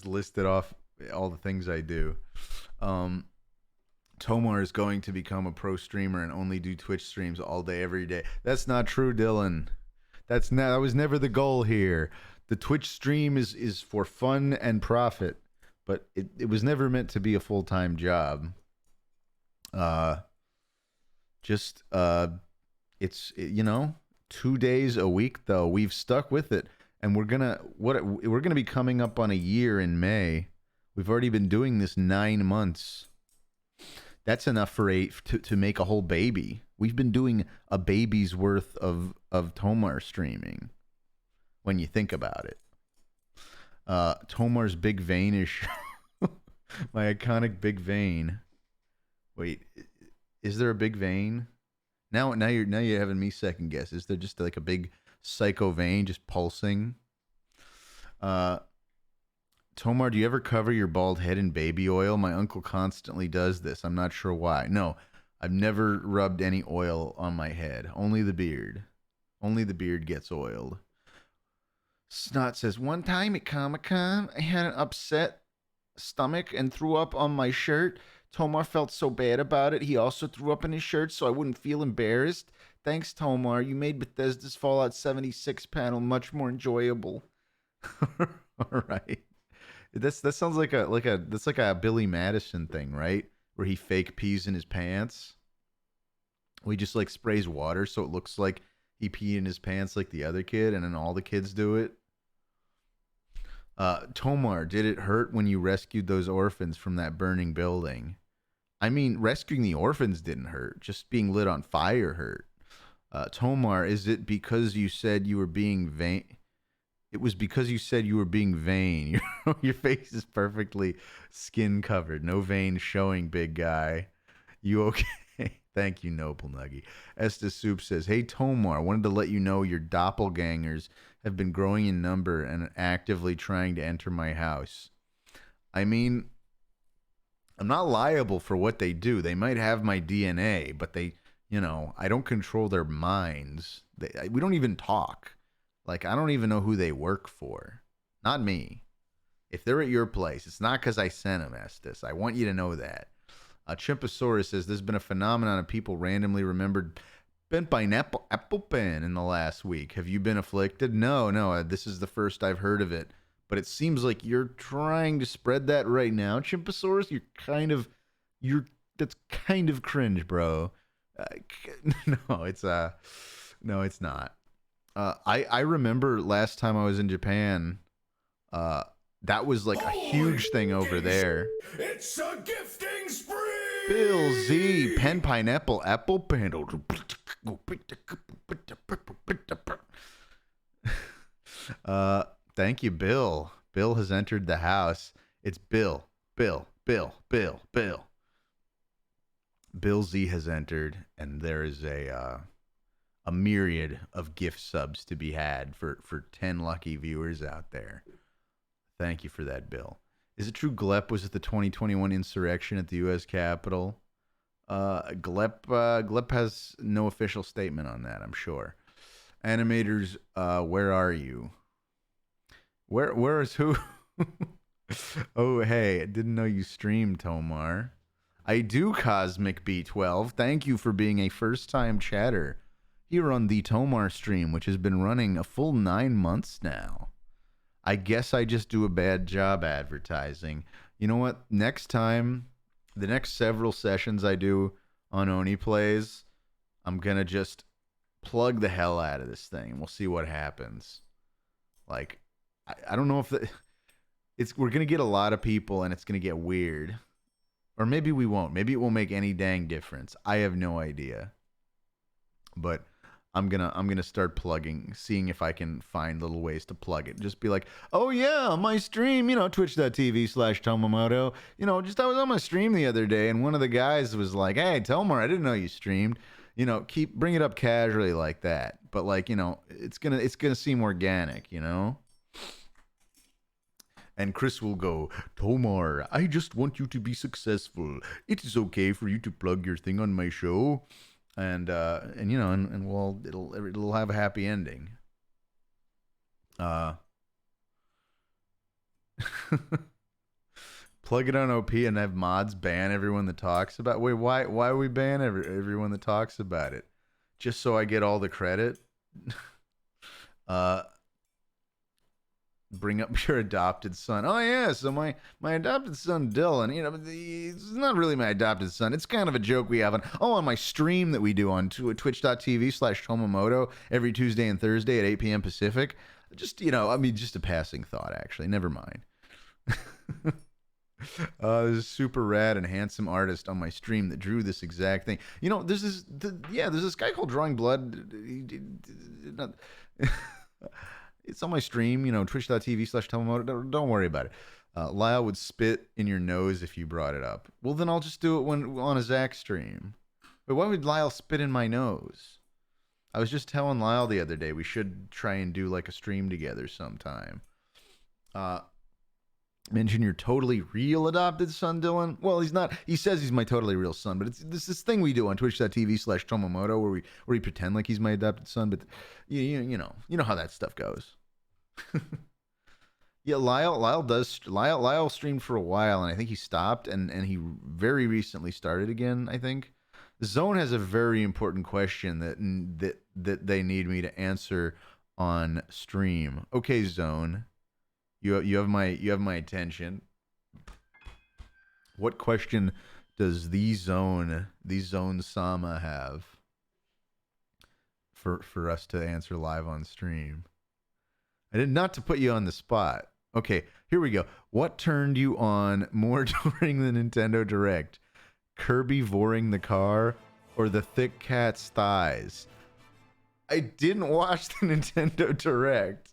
listed off all the things I do. Tomar is going to become a pro streamer and only do Twitch streams all day, every day. That's not true, Dylan. That was never the goal here. The Twitch stream is for fun and profit, but it was never meant to be a full-time job. It's 2 days a week though. We've stuck with it, and we're gonna be coming up on a year in May. We've already been doing this 9 months. That's enough for to make a whole baby. We've been doing a baby's worth of Tomar streaming, when you think about it. Tomar's big veinish, my iconic big vein. Wait, is there a big vein? Now you're having me second guess. Is there just like a big psycho vein just pulsing? Tomar, do you ever cover your bald head in baby oil? My uncle constantly does this. I'm not sure why. No, I've never rubbed any oil on my head. Only the beard. Only the beard gets oiled. Snot says, one time at Comic-Con, I had an upset stomach and threw up on my shirt. Tomar felt so bad about it, he also threw up in his shirt so I wouldn't feel embarrassed. Thanks, Tomar. You made Bethesda's Fallout 76 panel much more enjoyable. All right. That sounds like that's like a Billy Madison thing, right? Where he fake pees in his pants. Well, he just like sprays water so it looks like he peed in his pants like the other kid, and then all the kids do it. Tomar, did it hurt when you rescued those orphans from that burning building? I mean, rescuing the orphans didn't hurt. Just being lit on fire hurt. Tomar, is it because you said you were being vain? It was because you said you were being vain. Your face is perfectly skin covered. No veins showing, big guy. You okay? Thank you, Noble Nuggy. Estes Soup says, hey, Tomar, wanted to let you know your doppelgangers have been growing in number and actively trying to enter my house. I mean, I'm not liable for what they do. They might have my DNA, but I don't control their minds. We don't even talk. Like, I don't even know who they work for. Not me. If they're at your place, it's not because I sent them, Estes. I want you to know that. Chimposaurus says, there's been a phenomenon of people randomly remembered bent by an apple pen in the last week. Have you been afflicted? No. This is the first I've heard of it. But it seems like you're trying to spread that right now, Chimposaurus. That's kind of cringe, bro. No, it's not. I remember last time I was in Japan, that was like a huge thing over there.
It's a gifting spree!
Bill Z, pen pineapple apple pen. Thank you, Bill. Bill has entered the house. It's Bill. Bill Z has entered, and there is a myriad of gift subs to be had for 10 lucky viewers out there. Thank you for that, Bill. Is it true Glep was at the 2021 insurrection at the U.S. Capitol? Glep has no official statement on that, I'm sure. Animators, where are you? Where is who? Oh, hey, I didn't know you streamed, Tomar. I do, Cosmic B12. Thank you for being a first-time chatter here on the TomarStream, which has been running a full 9 months now. I guess I just do a bad job advertising. You know what? Next time, the next several sessions I do on Oni Plays, I'm gonna just plug the hell out of this thing. We'll see what happens. Like, I don't know if we're gonna get a lot of people and it's gonna get weird, or maybe we won't. Maybe it won't make any dang difference. I have no idea. But I'm gonna start plugging, seeing if I can find little ways to plug it. Just be like, oh yeah, my stream, twitch.tv/Tomamoto. Just I was on my stream the other day, and one of the guys was like, hey, Tomar, I didn't know you streamed. Bring it up casually like that. But it's gonna seem organic, And Chris will go, Tomar, I just want you to be successful. It is okay for you to plug your thing on my show. And well, it'll have a happy ending. Plug it on OP and have mods ban everyone that talks about. Wait, why we ban everyone that talks about it? Just so I get all the credit? Bring up your adopted son. Oh yeah, so my adopted son Dylan, he's not really my adopted son. It's kind of a joke we have on my stream that we do on twitch.tv/Tomamoto every Tuesday and Thursday at 8 p.m. Pacific. Just just a passing thought actually. Never mind. There's a super rad and handsome artist on my stream that drew this exact thing. There's this guy called Drawing Blood. It's on my stream, twitch.tv/Tomamoto. Don't worry about it. Lyle would spit in your nose if you brought it up. Well, then I'll just do it on a Zach stream. Wait, why would Lyle spit in my nose? I was just telling Lyle the other day we should try and do like a stream together sometime. Mention your totally real adopted son, Dylan. Well, he's not. He says he's my totally real son, but it's this thing we do on twitch.tv/Tomamoto where we pretend like he's my adopted son, but you know how that stuff goes. Yeah, Lyle streamed for a while, and I think he stopped, and he very recently started again. I think Zone has a very important question that they need me to answer on stream. Okay, Zone. You have my attention. What question does the zone Sama have for us to answer live on stream? I did not to put you on the spot. Okay, here we go. What turned you on more during the Nintendo Direct? Kirby voring the car or the thick cat's thighs? I didn't watch the Nintendo Direct.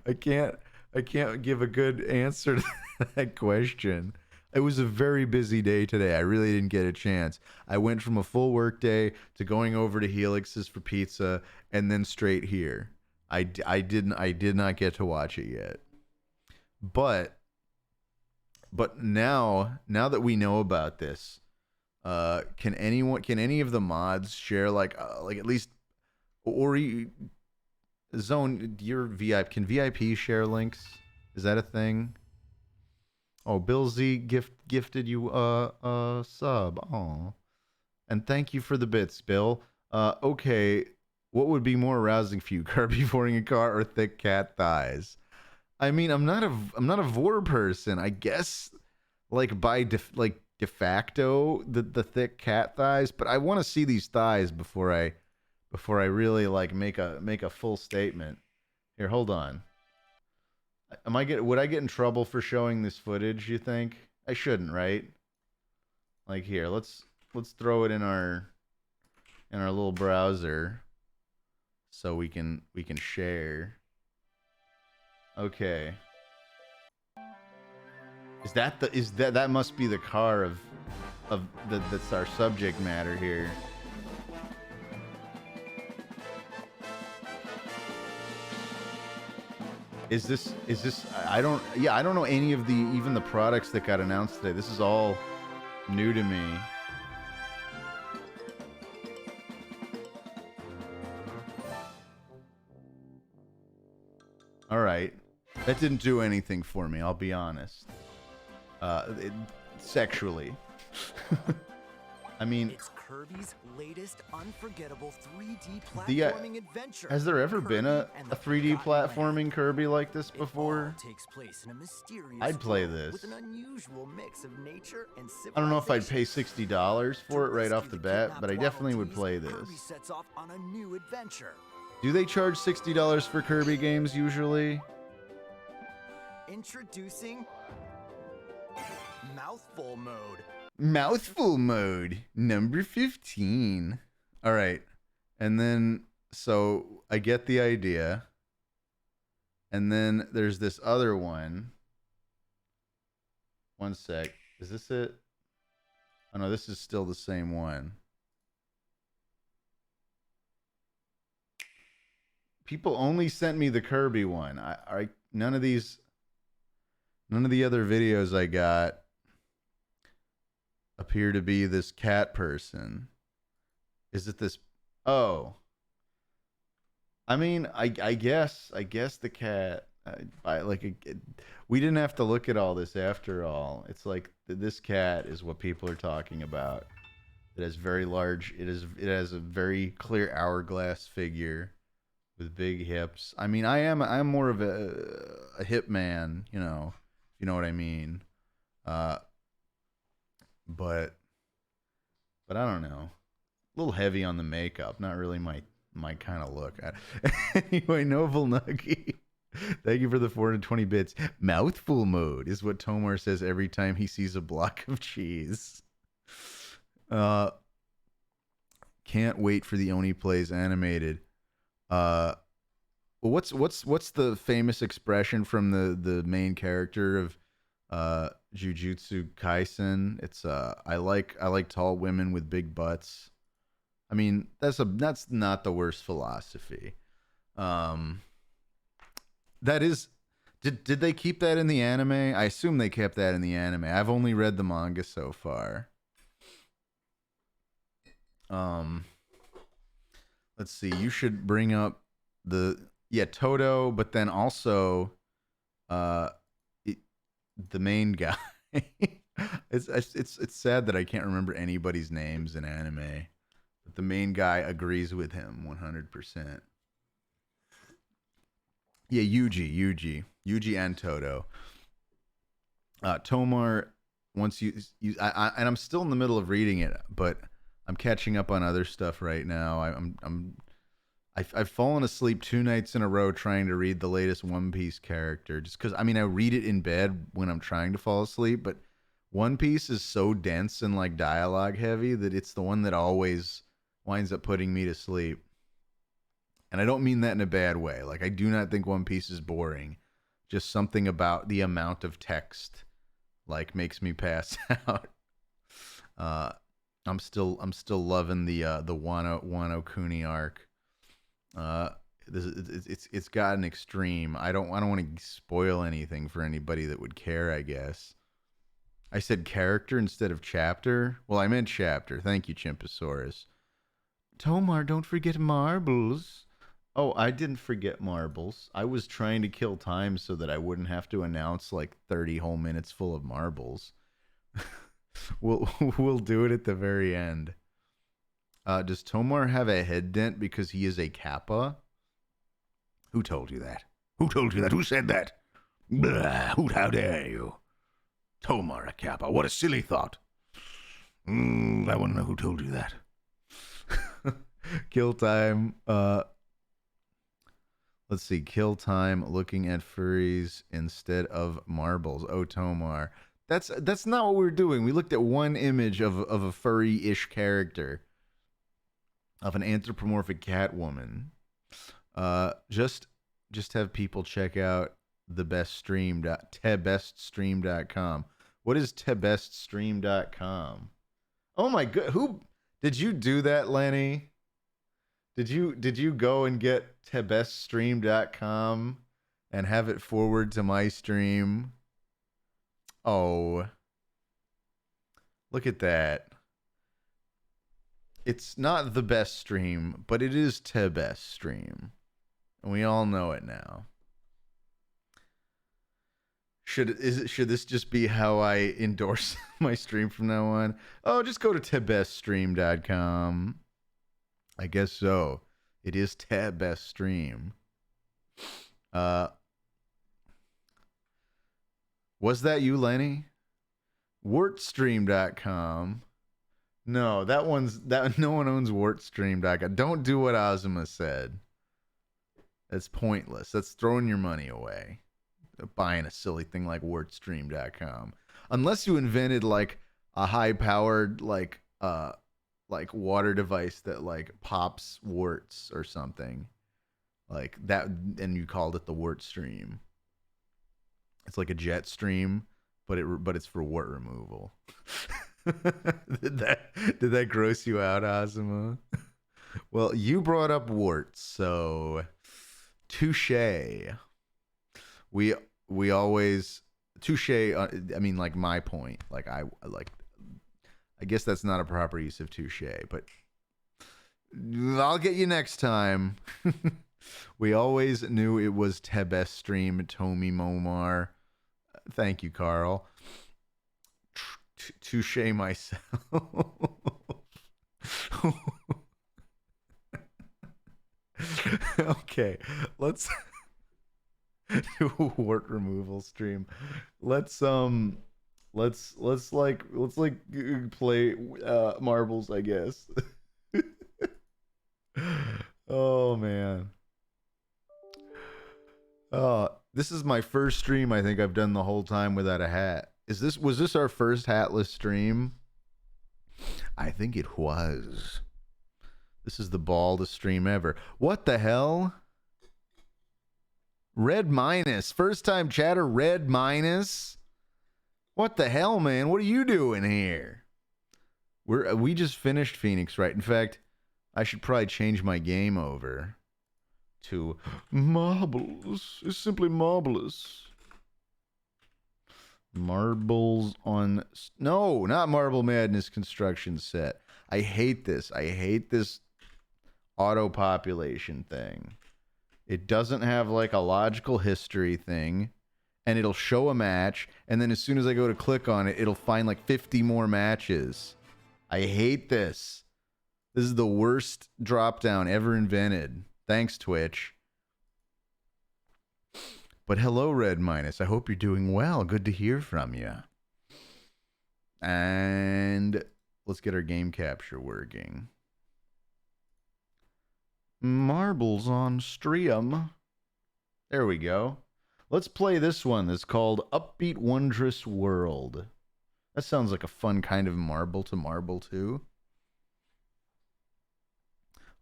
I can't give a good answer to that question. It was a very busy day today. I really didn't get a chance. I went from a full work day to going over to Helix's for pizza and then straight here. I did not get to watch it yet. But now that we know about this, can any of the mods share like at least Zone, your VIP, can VIP share links? Is that a thing? Oh, Bill Z gifted you a sub. Oh, and thank you for the bits, Bill. Okay, what would be more arousing for you, Kirby voring a car or thick cat thighs? I mean, I'm not a vor person. I guess like de facto the thick cat thighs, but I want to see these thighs before I really like make a full statement. Here, hold on. Would I get in trouble for showing this footage, you think? I shouldn't, right? Like here, let's throw it in our little browser so we can share. Okay. That must be the car of that's our subject matter here. Is this I don't know any of even the products that got announced today. This is all New to me. All right. That didn't do anything for me, I'll be honest. Sexually. I mean,
It's Kirby's latest unforgettable 3D
the
platforming adventure.
has there ever been a
Kirby and the
3D
Forgotten
platforming
Land.
Kirby like this
It all
before?
takes place in a mysterious
I'd play
world
this.
with an unusual mix of nature and
I don't know if I'd pay
civilization.
$60 for it
To
right off
rescue
the bat,
kidnapped
but I
Waddle
definitely would
Dees,
play
Kirby
this.
sets off on a new adventure.
Do they charge $60 for Kirby games usually?
Introducing Mouthful Mode.
Mouthful mode, number 15. All right. And then, so I get the idea. And then there's this other one. One sec. Is this it? Oh, no, this is still the same one. People only sent me the Kirby one. None of the other videos I got appear to be this cat person. Is it this? Oh, I mean, I guess the cat. We didn't have to look at all this after all. It's like this cat is what people are talking about. It has very large. It has a very clear hourglass figure with big hips. I mean, I'm more of a hip man, you know, if you know what I mean. But I don't know. A little heavy on the makeup. Not really my kind of look. Anyway, Noble Nuggy. Thank you for the 420 bits. Mouthful mode is what Tomar says every time he sees a block of cheese. Can't wait for the Oni Plays animated. What's the famous expression from the main character of Jujutsu Kaisen? It's I like tall women with big butts. I mean, that's not the worst philosophy. That is, did they keep that in the anime? I assume they kept that in the anime. I've only read the manga so far. Let's see. You should bring up Toto, but then also the main guy. It's sad that I can't remember anybody's names in anime, but the main guy agrees with him 100%. Yeah, Yuji and Toto. Tomar, once and I'm still in the middle of reading it, but I'm catching up on other stuff right now. I've fallen asleep 2 nights in a row trying to read the latest One Piece character, just because I read it in bed when I'm trying to fall asleep, but One Piece is so dense and like dialogue heavy that it's the one that always winds up putting me to sleep. And I don't mean that in a bad way. Like, I do not think One Piece is boring. Just something about the amount of text like makes me pass out. I'm still loving the Wano Kuni arc. It's gotten extreme. I don't want to spoil anything for anybody that would care, I guess. I said character instead of chapter. Well, I meant chapter. Thank you, Chimposaurus. Tomar, don't forget marbles. Oh, I didn't forget marbles. I was trying to kill time so that I wouldn't have to announce like 30 whole minutes full of marbles. We'll do it at the very end. Does Tomar have a head dent because he is a Kappa?
Who told you that? Who told you that? Who said that? Blah, how dare you? Tomar a Kappa. What a silly thought. I want to know who told you that.
Kill time. Let's see. Kill time looking at furries instead of marbles. Oh, Tomar. That's not what we were doing. We looked at one image of a furry-ish character. Of an anthropomorphic cat woman. Just have people check out tebeststream.com. What is tebeststream.com? Oh my god, who did you do that, Lenny? Did you go and get tebeststream.com and have it forward to my stream? Oh. Look at that. It's not the best stream, but it is the best stream. And we all know it now. Should this just be how I endorse my stream from now on? Oh, just go to tebeststream.com. I guess so. It is best stream. Was that you, Lenny? Wartstream.com. No, no one owns wartstream.com. Don't do what Ozma said. That's pointless. That's throwing your money away. Buying a silly thing like wartstream.com. Unless you invented like a high-powered like water device that like pops warts or something. Like that, and you called it the wart stream. It's like a jet stream, but it's for wart removal. Did that gross you out, Ozma? Well, you brought up warts, so touche. We always touche. I mean, like my point. Like I guess that's not a proper use of touche, but I'll get you next time. We always knew it was best stream, Tomy Momar. Thank you, Carl. Touche myself. Okay, let's do a wart removal stream. Let's play marbles, I guess. Oh man. This is my first stream I think I've done the whole time without a hat. Was this our first hatless stream? I think it was. This is the baldest stream ever. What the hell? Red minus. First time chatter, red minus. What the hell, man? What are you doing here? We just finished Phoenix, right? In fact, I should probably change my game over to marbles. It's simply marvelous. Marbles on... No, not Marble Madness construction set. I hate this. I hate this auto-population thing. It doesn't have like a logical history thing, and it'll show a match, and then as soon as I go to click on it, it'll find like 50 more matches. I hate this. This is the worst drop-down ever invented. Thanks, Twitch. But hello, Red Minus. I hope you're doing well. Good to hear from you. And let's get our game capture working. Marbles on stream. There we go. Let's play this one that's called Upbeat Wondrous World. That sounds like a fun kind of marble to marble too.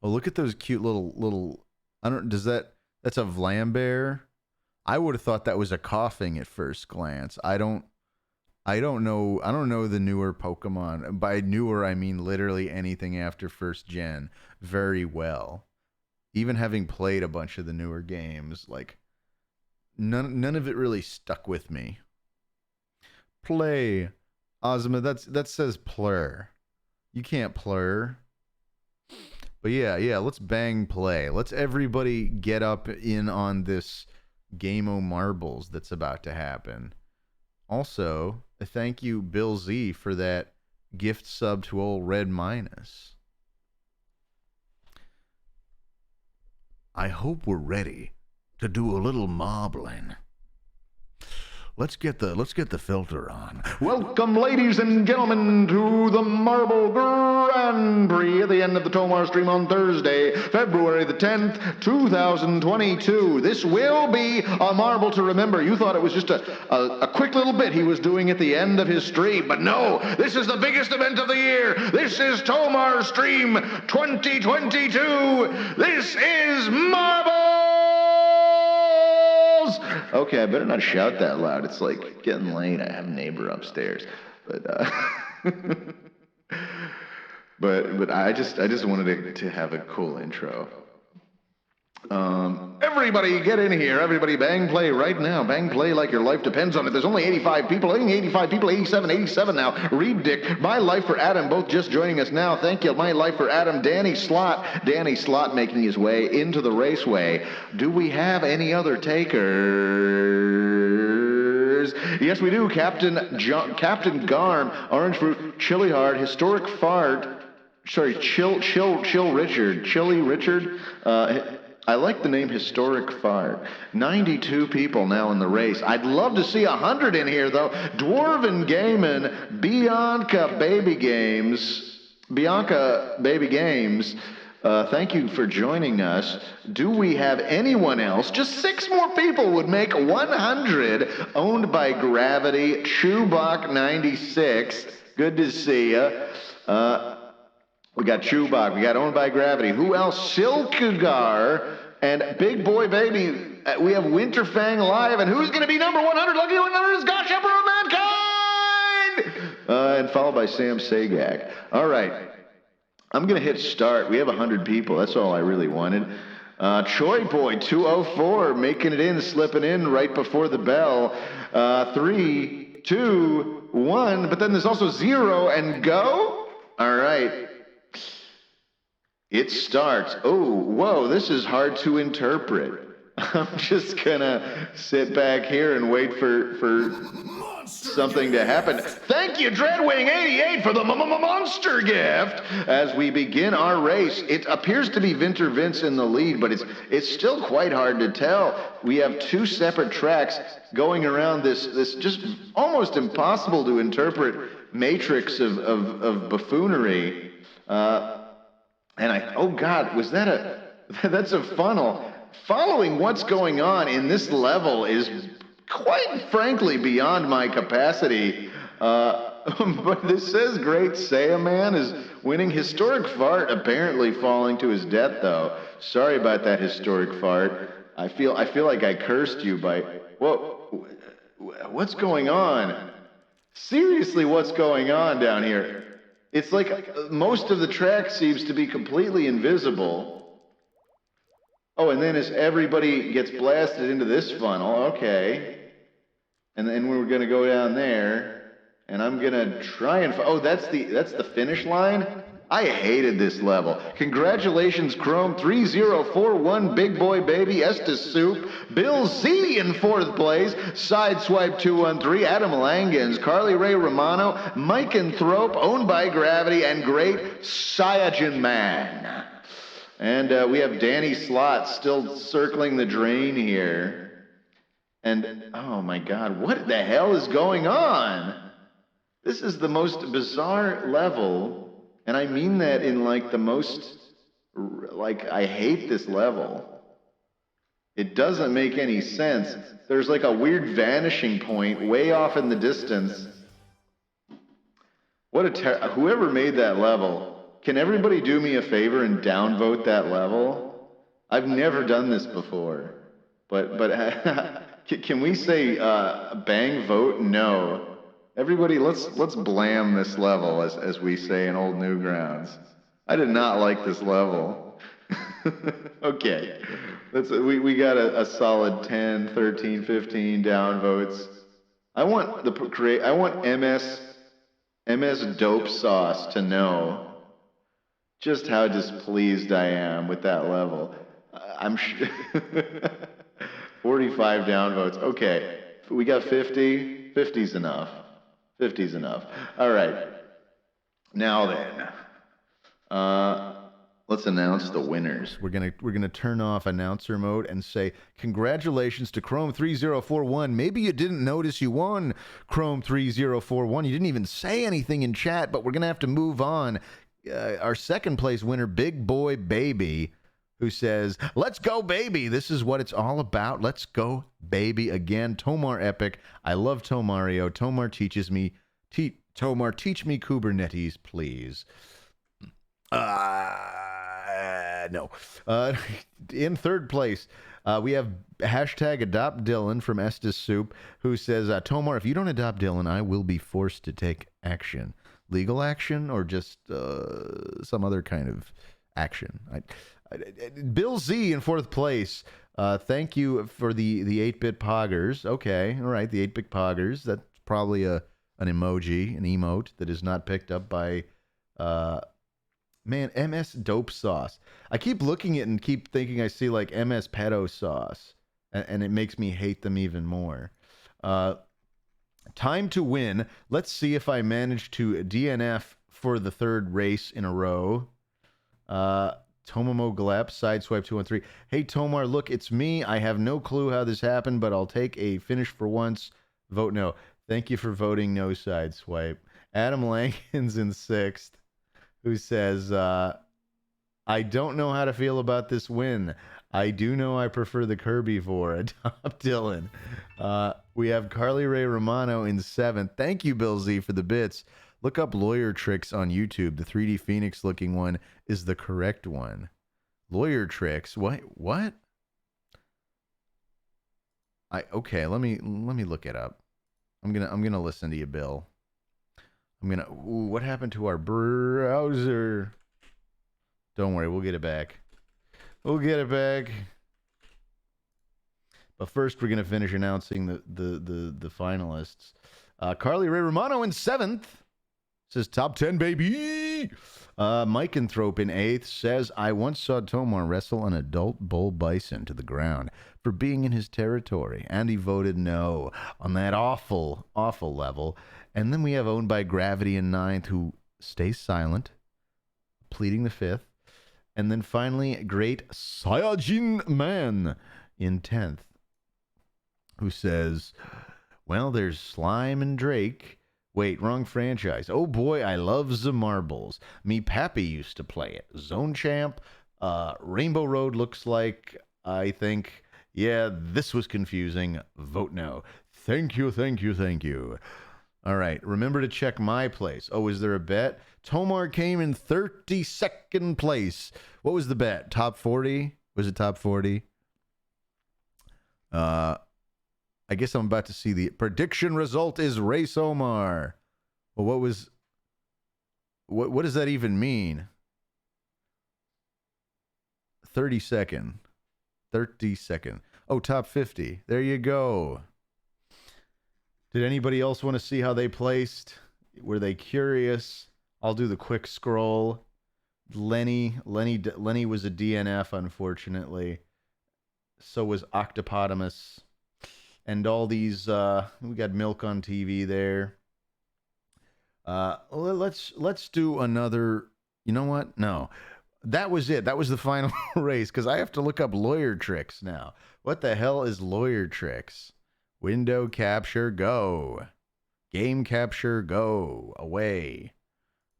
Oh, look at those cute little that's a Vlambear? I would have thought that was a coughing at first glance. I don't know the newer Pokemon. By newer, I mean literally anything after first gen very well. Even having played a bunch of the newer games, like none of it really stuck with me. Play. Ozma, that says plur. You can't plur. But yeah, let's bang play. Let's everybody get up in on this game o' marbles that's about to happen. Also, thank you, Bill Z, for that gift sub to old Red Minus. I hope we're ready to do a little marbling. Let's get the filter on. Welcome, ladies and gentlemen, to the Marble Grand Prix at the end of the TomarStream on Thursday, February the 10th, 2022. This will be a marble to remember. You thought it was just a quick little bit he was doing at the end of his stream, but no, this is the biggest event of the year. This is TomarStream 2022. This is Marble! Okay, I better not shout that loud. It's like getting late. I have a neighbor upstairs. But but I just wanted to have a cool intro.
Everybody get in here. Everybody bang play right now. Bang play like your life depends on it. There's only 85 people. Only 85 people. 87 now. Reed Dick. My Life for Adam both just joining us now. Thank you. My Life for Adam. Danny Slott. Danny Slott making his way into the raceway. Do we have any other takers? Yes, we do. Captain Garm. Orange Fruit. Chili Hard. Historic Fart. Sorry, Chill Richard. Chili Richard. I like the name Historic Fart. 92 people now in the race. I'd love to see 100 in here, though. Dwarven Gaiman, Bianca Baby Games, thank you for joining us. Do we have anyone else? Just 6 more people would make 100. Owned by Gravity, Chewbach 96. Good to see ya. We got Chewbach. We got Owned by Gravity. Who else? Silkugar and Big Boy Baby. We have Winterfang live. And who's going to be number 100? Lucky 100 is Gosh Emperor of Mankind! And followed by Sam Sagak. All right. I'm going to hit start. We have 100 people. That's all I really wanted. Choi Boy 204 making it in, slipping in right before the bell. 3, 2, 1. But then there's also 0 and go. All right. It starts. Oh, whoa, this is hard to interpret. I'm just gonna sit back here and wait for something to happen. Thank you, Dreadwing88, for the monster gift. As we begin our race, it appears to be Vinter Vince in the lead, but it's still quite hard to tell. We have 2 separate tracks going around this just almost impossible to interpret matrix of buffoonery. Oh God, was that that's a funnel. Following what's going on in this level is quite frankly beyond my capacity. But this says Great Saiyaman is winning. Historic Fart apparently falling to his death though. Sorry about that, Historic Fart. I feel like I cursed you by, whoa, what's going on? Seriously, what's going on down here? It's like most of the track seems to be completely invisible. Oh, and then as everybody gets blasted into this funnel, okay. And then we're going to go down there, and I'm going to try and... Oh, that's the finish line? I hated this level. Congratulations, Chrome 3041, Big Boy Baby, Estes Soup, Bill Z in 4th place, Sideswipe 213, Adam Langens, Carly Ray Romano, Mike Anthrope, Owned by Gravity, and Great Saiyajin Man. And we have Danny Slott still circling the drain here. And, oh my God, what the hell is going on? This is the most bizarre level. And I mean that in like the most, like, I hate this level. It doesn't make any sense. There's like a weird vanishing point way off in the distance. Whoever made that level, can everybody do me a favor and downvote that level? I've never done this before. But can we say bang vote no? Everybody, let's blam this level, as we say in Old Newgrounds. I did not like this level. Okay, we got a solid 10, 13, 15 downvotes. I want MS Dope Sauce to know just how displeased I am with that level. I'm sure 45 downvotes. Okay, we got 50. 50's enough. 50's enough. All right. Now then, let's announce the winners.
We're gonna turn off announcer mode and say congratulations to Chrome 3041. Maybe you didn't notice you won, Chrome 3041. You didn't even say anything in chat, but we're gonna have to move on. Our 2nd place winner, Big Boy Baby, who says, "Let's go, baby. This is what it's all about. Let's go, baby." Again, Tomar Epic. I love Tomario. Tomar teaches me. Tomar, teach me Kubernetes, please. No. In 3rd place, we have hashtag Adopt Dylan from Estes Soup, who says, Tomar, if you don't adopt Dylan, I will be forced to take action. Legal action or just some other kind of action? Bill Z in fourth place. Thank you for the 8-bit poggers. Okay, all right, the 8-bit poggers. That's probably an emoji, an emote that is not picked up by man, MS Dope Sauce. I keep looking at it and keep thinking I see like MS Pedo Sauce, and it makes me hate them even more. Time to win. Let's see if I manage to DNF for the third race in a row. Tomomo Glep, Sideswipe 213. Hey, Tomar, look, it's me. I have no clue how this happened, but I'll take a finish for once. Vote no. Thank you for voting no, Sideswipe. Adam Lankin's in sixth, who says, I don't know how to feel about this win. I do know I prefer the Kirby-vor. Adopt Dylan. We have Carly Ray Romano in seventh. Thank you, Bill Z, for the bits. Look up Lawyer Tricks on YouTube. The 3D Phoenix looking one is the correct one. Lawyer Tricks. What? Okay, let me look it up. I'm gonna listen to you, Bill. What happened to our browser? Don't worry, we'll get it back. We'll get it back. But first, we're gonna finish announcing the finalists. Carly Ray Romano in seventh. Says top 10, baby. Micanthrope in eighth says, I once saw Tomar wrestle an adult bull bison to the ground for being in his territory, and he voted no on that awful, awful level. And then we have Owned by Gravity in ninth, who stays silent, pleading the fifth. And then finally, Great Saiyajin Man in 10th, who says, well, there's Slime and Drake. Wait, wrong franchise. Oh boy, I love the marbles. Me pappy used to play it. Zone Champ. Rainbow Road looks like, I think. Yeah, this was confusing. Vote no. Thank you, thank you, thank you. All right, remember to check my place. Oh, is there a bet? Tomar came in 32nd place. What was the bet? Top 40? Was it top 40? I guess I'm about to see the prediction result is Race Omar. Well, what does that even mean? 32nd. 32nd. Oh, top 50. There you go. Did anybody else want to see how they placed? Were they curious? I'll do the quick scroll. Lenny was a DNF, unfortunately. So was Octopotamus. And all these, we got Milk on TV there. Let's do another. You know what? No, that was it. That was the final race, because I have to look up Lawyer Tricks now. What the hell is Lawyer Tricks? Window capture, go. Game capture, go. Away.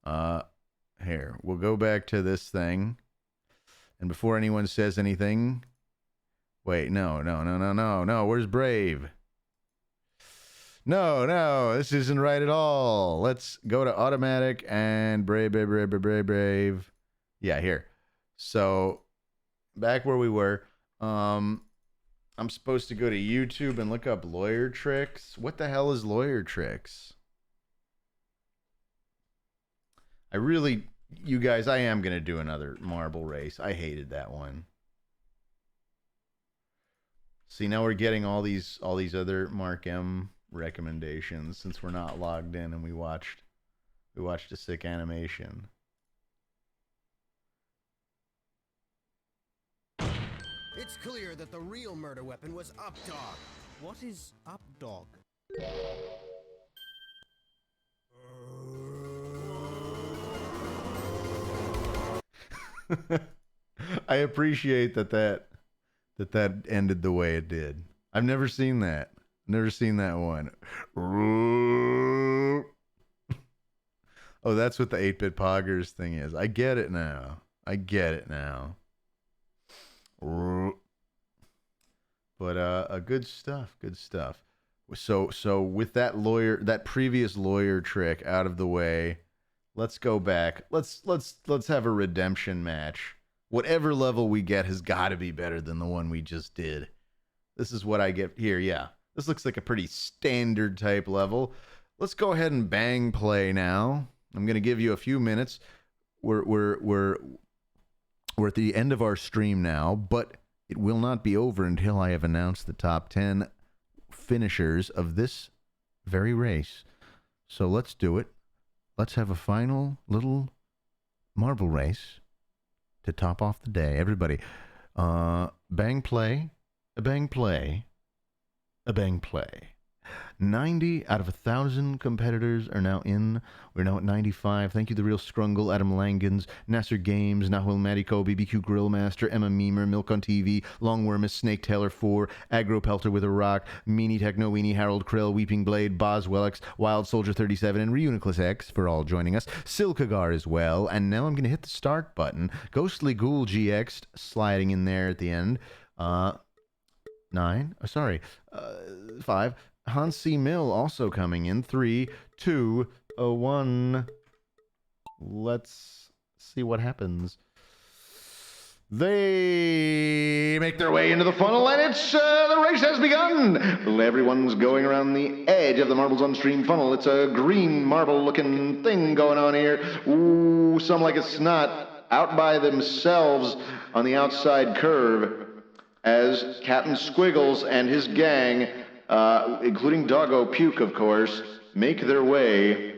Here, we'll go back to this thing. And before anyone says anything, wait, no. Where's Brave? No, this isn't right at all. Let's go to automatic and Brave. Yeah, here. So, back where we were. I'm supposed to go to YouTube and look up Lawyer Tricks. What the hell is Lawyer Tricks? You guys, I am going to do another marble race. I hated that one. See, now we're getting all these other Mark M recommendations since we're not logged in and we watched a sick animation.
It's clear that the real murder weapon was Updog. What is Updog?
I appreciate that ended the way it did. I've never seen that. Never seen that one. Oh, that's what the 8-bit poggers thing is. I get it now. But good stuff. So with that previous lawyer trick out of the way, let's go back. Let's have a redemption match. Whatever level we get has got to be better than the one we just did. This is what I get here. Yeah, this looks like a pretty standard type level. Let's go ahead and bang play now. I'm gonna give you a few minutes. We're We're at the end of our stream now, but it will not be over until I have announced the top 10 finishers of this very race. So let's do it. Let's have a final little marble race to top off the day. Everybody, bang play, a bang play, a bang play. 90 out of 1,000 competitors are now in. We're now at 95. Thank you, The Real Scrungle, Adam Langans, Nasser Games, Nahul Madiko, BBQ Grillmaster, Emma Meemer, Milk on TV, Longwormus, Snake Taylor 4, Aggro Pelter with a Rock, Meanie Techno Weenie, Harold Krill, Weeping Blade, Boswellix, Wild Soldier 37, and Reuniclus X for all joining us. Silkagar as well. And now I'm going to hit the start button. Ghostly Ghoul GX sliding in there at the end. 5. Hans C. Mill also coming in. 3, 2, 1. Let's see what happens. They make their way into the funnel, and it's the race has begun. Everyone's going around the edge of the Marbles on Stream funnel. It's a green marble-looking thing going on here. Ooh, some like it's not out by themselves on the outside curve as Captain Squiggles and his gang, including Doggo Puke, of course, make their way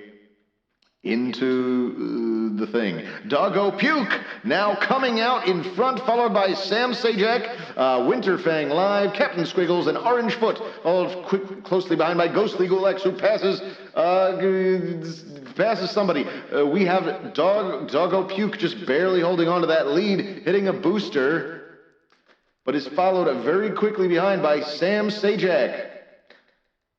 into the thing. Doggo Puke now coming out in front, followed by Sam Sajak, Winterfang Live, Captain Squiggles, and Orange Foot, followed closely behind by Ghostly Ghoul X, who passes somebody. We have Doggo Puke just barely holding on to that lead, hitting a booster, but is followed very quickly behind by Sam Sajak.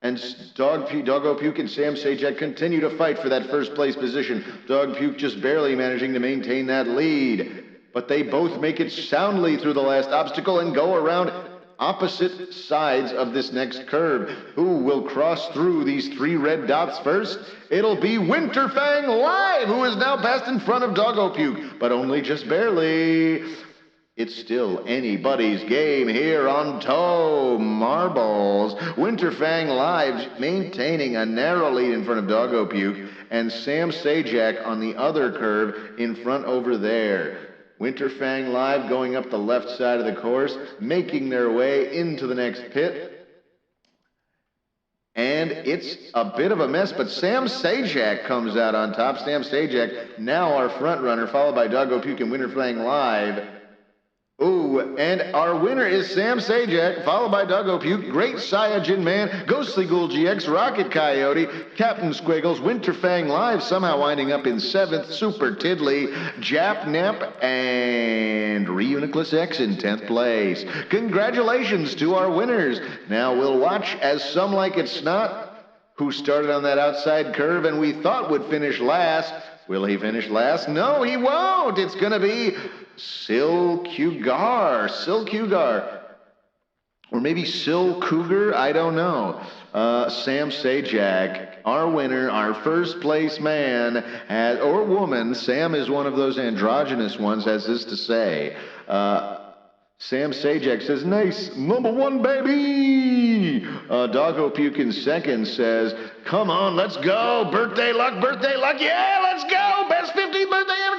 And Doggo Puke and Sam Sajak continue to fight for that first place position. Dog Puke just barely managing to maintain that lead. But they both make it soundly through the last obstacle and go around opposite sides of this next curve. Who will cross through these 3 red dots first? It'll be Winterfang Live, who is now passed in front of Doggo Puke, but only just barely. It's still anybody's game here on Toe Marbles. Winterfang Live maintaining a narrow lead in front of Doggo Puke, and Sam Sajak on the other curve in front over there. Winterfang Live going up the left side of the course, making their way into the next pit. And it's a bit of a mess, but Sam Sajak comes out on top. Sam Sajak, now our front runner, followed by Doggo Puke and Winterfang Live. Ooh, and our winner is Sam Sajak, followed by Doggo Puke, Great Saiyajin Man, Ghostly Ghoul GX, Rocket Coyote, Captain Squiggles, Winterfang Live, somehow winding up in 7th, Super Tiddly, Jap Nap, and Reuniclus X in 10th place. Congratulations to our winners. Now we'll watch as Some Like It Snot, who started on that outside curve and we thought would finish last. Will he finish last? No, he won't. It's going to be Silkugar, or maybe Sil Cougar, I don't know. Sam Sajak, our winner, our first place man, or woman, Sam is one of those androgynous ones, has this to say. Sam Sajak says, nice, #1, baby! Doggo Puke in second says, come on, let's go, birthday luck, yeah, let's go, best 15th birthday ever,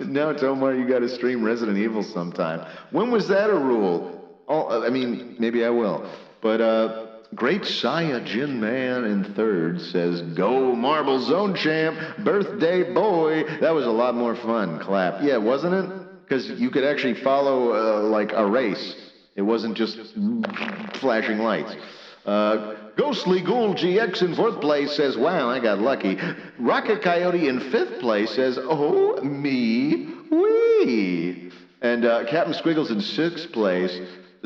Now, Tomar, you gotta stream Resident Evil sometime. When was that a rule? Oh, I mean, maybe I will. But, Great Saiyajin Man in third says, go Marble Zone Champ, birthday boy. That was a lot more fun, clap. Yeah, wasn't it? Because you could actually follow, like, a race. It wasn't just flashing lights. Ghostly Ghoul GX in 4th place says, wow, I got lucky. Rocket Coyote in 5th place says, oh, me, wee. And Captain Squiggles in 6th place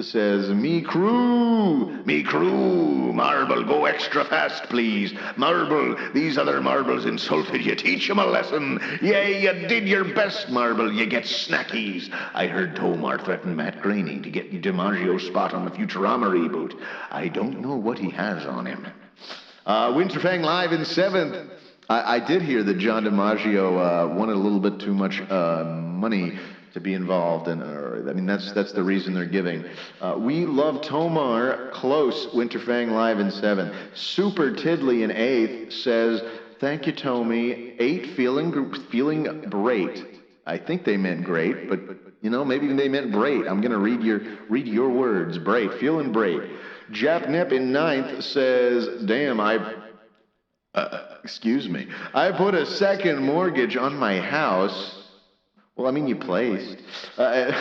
says, me crew, Marble, go extra fast, please. Marble, these other marbles insulted you, teach 'em a lesson. Yay, you did your best, Marble, you get snackies. I heard Tomar threaten Matt Groening to get DiMaggio's spot on the Futurama reboot. I don't know what he has on him. Winterfang Live in 7th. I did hear that John DiMaggio wanted a little bit too much money to be involved, and I mean that's the reason they're giving. We Love Tomar, close, Winterfang Live in 7th. Super Tiddly in 8th says, Thank you, Tommy. 8 feeling great. I think they meant great, but maybe they meant great. I'm gonna read your words. Great, feeling great. Jap Nip in ninth says, "Damn, excuse me. I put a second mortgage on my house." Well, I mean, you placed. I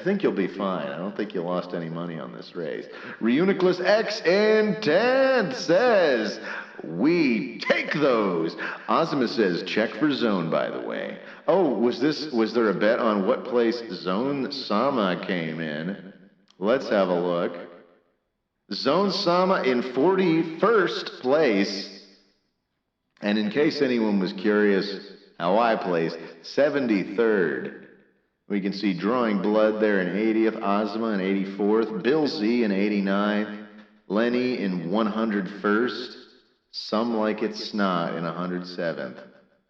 think you'll be fine. I don't think you lost any money on this race. Reuniclus X Intent says, "We take those." Ozma says, "Check for zone, by the way." Oh, was there a bet on what place Zone Sama came in? Let's have a look. Zone Sama in 41st place. And in case anyone was curious how I placed, 73rd. We can see Drawing Blood there in 80th, Ozma in 84th, Bill Z in 89th, Lenny in 101st, Some Like It Snot in 107th.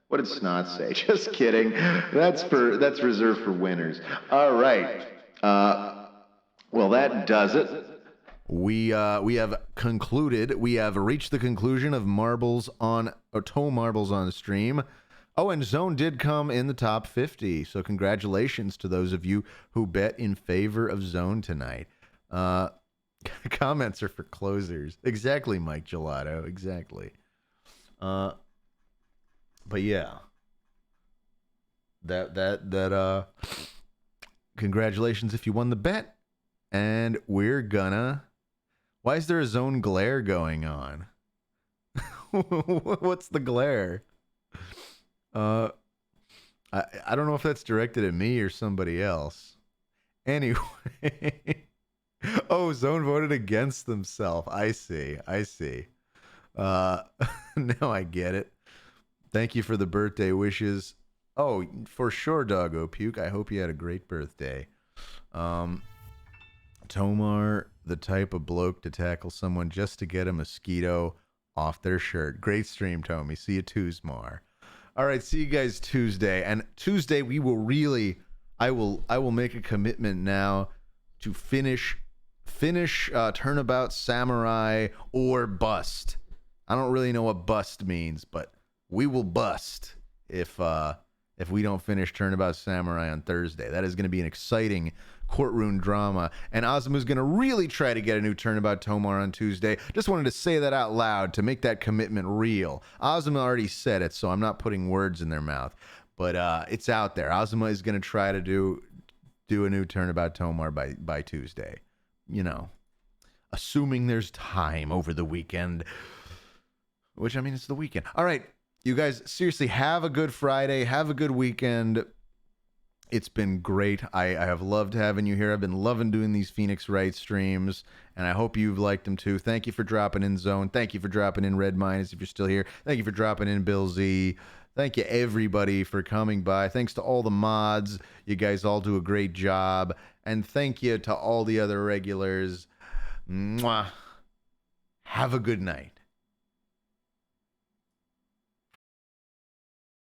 What did Snot say? Just kidding. That's reserved for winners. All right. Well, that does it. We have concluded. We have reached the conclusion of Toe Marbles on Stream. Oh, and Zone did come in the top 50. So congratulations to those of you who bet in favor of Zone tonight. Comments are for closers. Exactly, Mike Gelato. Exactly. But yeah. That congratulations if you won the bet. And we're gonna... Why is there a Zone glare going on? What's the glare? I don't know if that's directed at me or somebody else. Anyway. Oh, Zone voted against themselves. I see. Now I get it. Thank you for the birthday wishes. Oh, for sure, Doggo Puke. I hope you had a great birthday. Tomar, the type of bloke to tackle someone just to get a mosquito off their shirt. Great stream, Tommy. See you Tuesmar. All right, see you guys Tuesday. And Tuesday we will really, I will make a commitment now to finish Turnabout Samurai or bust. I don't really know what bust means, but we will bust if we don't finish Turnabout Samurai on Thursday. That is going to be an exciting courtroom drama, and Ozma's going to really try to get a new Turnabout Tomar on Tuesday. Just wanted to say that out loud to make that commitment real. Ozma already said it, so I'm not putting words in their mouth, but it's out there. Ozma is going to try to do a new Turnabout Tomar by Tuesday. Assuming there's time over the weekend, which, I mean, it's the weekend. All right, you guys, seriously, have a good Friday. Have a good weekend. It's been great. I have loved having you here. I've been loving doing these Phoenix Wright streams, and I hope you've liked them too. Thank you for dropping in, Zone. Thank you for dropping in, Red Minus, if you're still here. Thank you for dropping in, Bill Z. Thank you, everybody, for coming by. Thanks to all the mods. You guys all do a great job. And thank you to all the other regulars. Mwah. Have a good night.